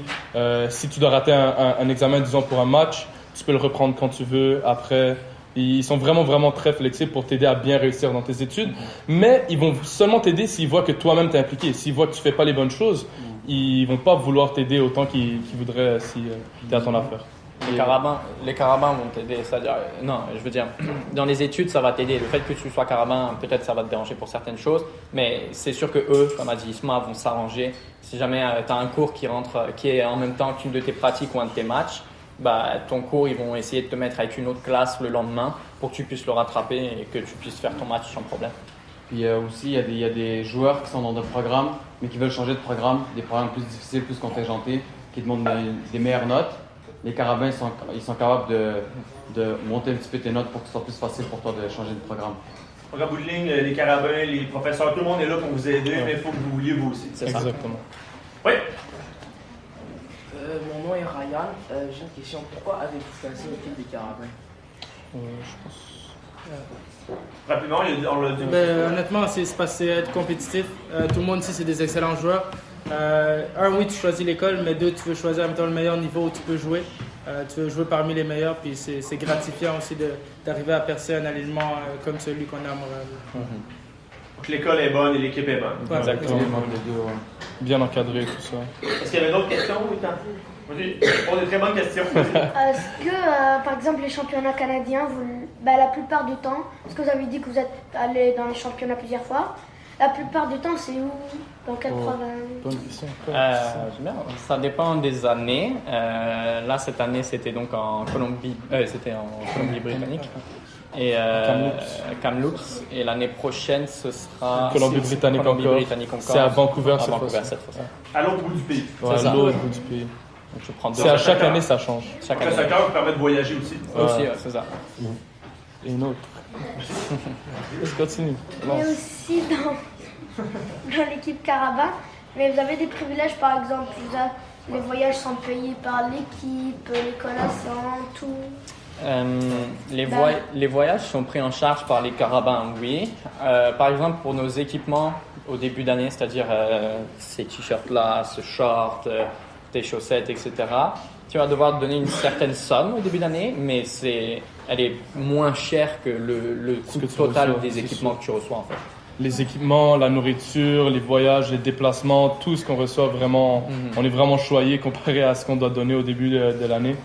Si tu dois rater un examen, disons, pour un match, tu peux le reprendre quand tu veux après. Ils sont vraiment, vraiment très flexibles pour t'aider à bien réussir dans tes études. Mais ils vont seulement t'aider s'ils voient que toi-même t'es impliqué. S'ils voient que tu fais pas les bonnes choses, ils vont pas vouloir t'aider autant qu'ils voudraient si t'es à ton affaire. Les carabins vont t'aider. C'est-à-dire, non, je veux dire, dans les études, ça va t'aider. Le fait que tu sois carabin, peut-être ça va te déranger pour certaines choses. Mais c'est sûr que eux, comme a dit Isma, vont s'arranger. Si jamais tu as un cours qui est en même temps qu'une de tes pratiques ou un de tes matchs, ton cours, ils vont essayer de te mettre avec une autre classe le lendemain pour que tu puisses le rattraper et que tu puisses faire ton match sans problème. Puis aussi, il y a des joueurs qui sont dans d'autres programmes, mais qui veulent changer de programme, des programmes plus difficiles, plus contingentés, qui demandent des meilleures notes. Les carabins, ils sont capables de monter un petit peu tes notes pour que ce soit plus facile pour toi de changer de programme. En bout de ligne, les carabins, les professeurs, tout le monde est là pour vous aider, mais il faut que vous vouliez vous aussi. C'est ça. Exactement. Oui? Mon nom est Ryan. J'ai une question. Pourquoi avez-vous choisi l'équipe des carabins? Je pense... Rapidement, on l'a dit. Honnêtement, c'est parce que c'est être compétitif. Tout le monde ici, c'est des excellents joueurs. Oui, tu choisis l'école, mais 2, tu veux choisir en même temps le meilleur niveau où tu peux jouer. Tu veux jouer parmi les meilleurs, puis c'est gratifiant aussi d'arriver à percer un alignement comme celui qu'on a à Montréal. Donc l'école est bonne et l'équipe est bonne. Ouais, exactement. Bien encadré, tout ça. Est-ce qu'il y avait d'autres questions? Oui, on a des très bonnes questions. Est-ce que, par exemple, les championnats canadiens, la plupart du temps, parce que vous avez dit que vous êtes allé dans les championnats plusieurs fois, la plupart du temps, c'est où? Dans quel programme? Bonne question. Ça dépend des années. Là, cette année, c'était donc en Colombie-Britannique. Et Kamloops. Et l'année prochaine, ce sera Colombie-Britannique encore. C'est à Vancouver cette fois-ci. À l'autre bout du pays. Ouais, à l'autre bout du pays. Donc, c'est à chaque année, ça change. Le soccer vous permet de voyager aussi. Aussi, c'est ça. Et une autre. Vas-y, continue. Et aussi dans l'équipe Carabin. Mais vous avez des privilèges, par exemple, les voyages sont payés par l'équipe, les collations, tout. Les voyages sont pris en charge par les carabins, oui. Par exemple, pour nos équipements au début d'année, c'est-à-dire ces t-shirts-là, ce short, tes chaussettes, etc., tu vas devoir donner une certaine somme au début d'année, mais elle est moins chère que le coût total des équipements que tu reçois, en fait. Les équipements, la nourriture, les voyages, les déplacements, tout ce qu'on reçoit vraiment, on est vraiment choyé comparé à ce qu'on doit donner au début de l'année.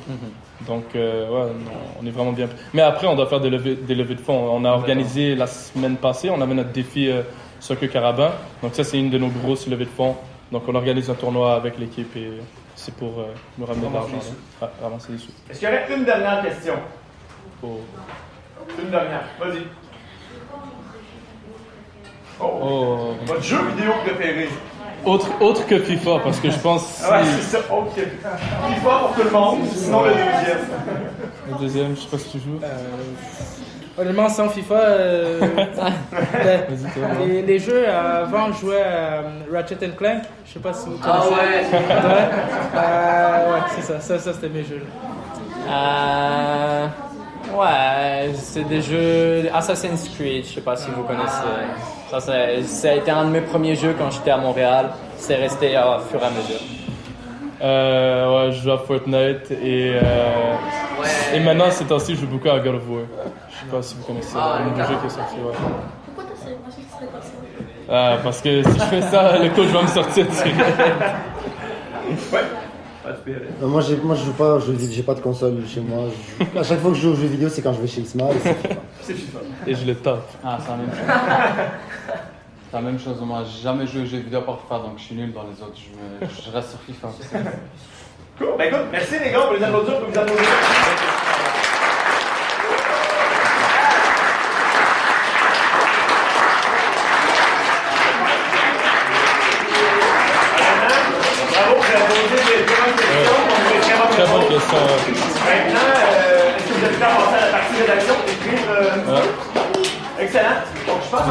Donc, on est vraiment bien. Mais après, on doit faire des levées de fonds. On a organisé la semaine passée, on avait notre défi Soccer Carabin. Donc ça, c'est une de nos grosses levées de fonds. Donc on organise un tournoi avec l'équipe et c'est pour nous ramener de l'argent. Ramasser des sous. Est-ce qu'il y aurait une dernière question? Oh. Une dernière, vas-y. Votre jeu vidéo préféré? Autre que FIFA, parce que je pense... Ouais, c'est ça, autre que FIFA pour tout le monde, sinon le deuxième. Le deuxième, je sais pas si tu joues. Honnêtement, sans FIFA, les jeux avant, je jouais à Ratchet & Clank. Je sais pas si vous connaissez. Ouais, c'est ça c'était mes jeux. Ouais, c'est des jeux Assassin's Creed, je sais pas si vous connaissez. Ça a été un de mes premiers jeux quand j'étais à Montréal. C'est resté au fur et à mesure. Ouais, je joue à Fortnite et maintenant, ces temps-ci, je joue beaucoup à God of War. Je sais pas si vous connaissez un nouveau jeu qui est sorti. Ouais. Pourquoi t'as célébration qui serait passée? Parce que si je fais ça, le coach va me sortir direct. Ouais. Moi, je joue pas, j'ai pas de console chez moi. À chaque fois que je joue aux jeux vidéo, c'est quand je vais chez Xma. C'est FIFA. Et je le tape. Ah, c'est la même chose. C'est la même chose. Moi, j'ai jamais joué aux jeux vidéo par FIFA, donc je suis nul dans les autres. Je reste sur FIFA. Cool. Ben écoute, merci les gars, on peut les applaudir, on peut vous applaudir. Très bonne question. Maintenant, est-ce que vous êtes prêts à passer à la partie rédaction? Écrire. Excellent. Donc, je pense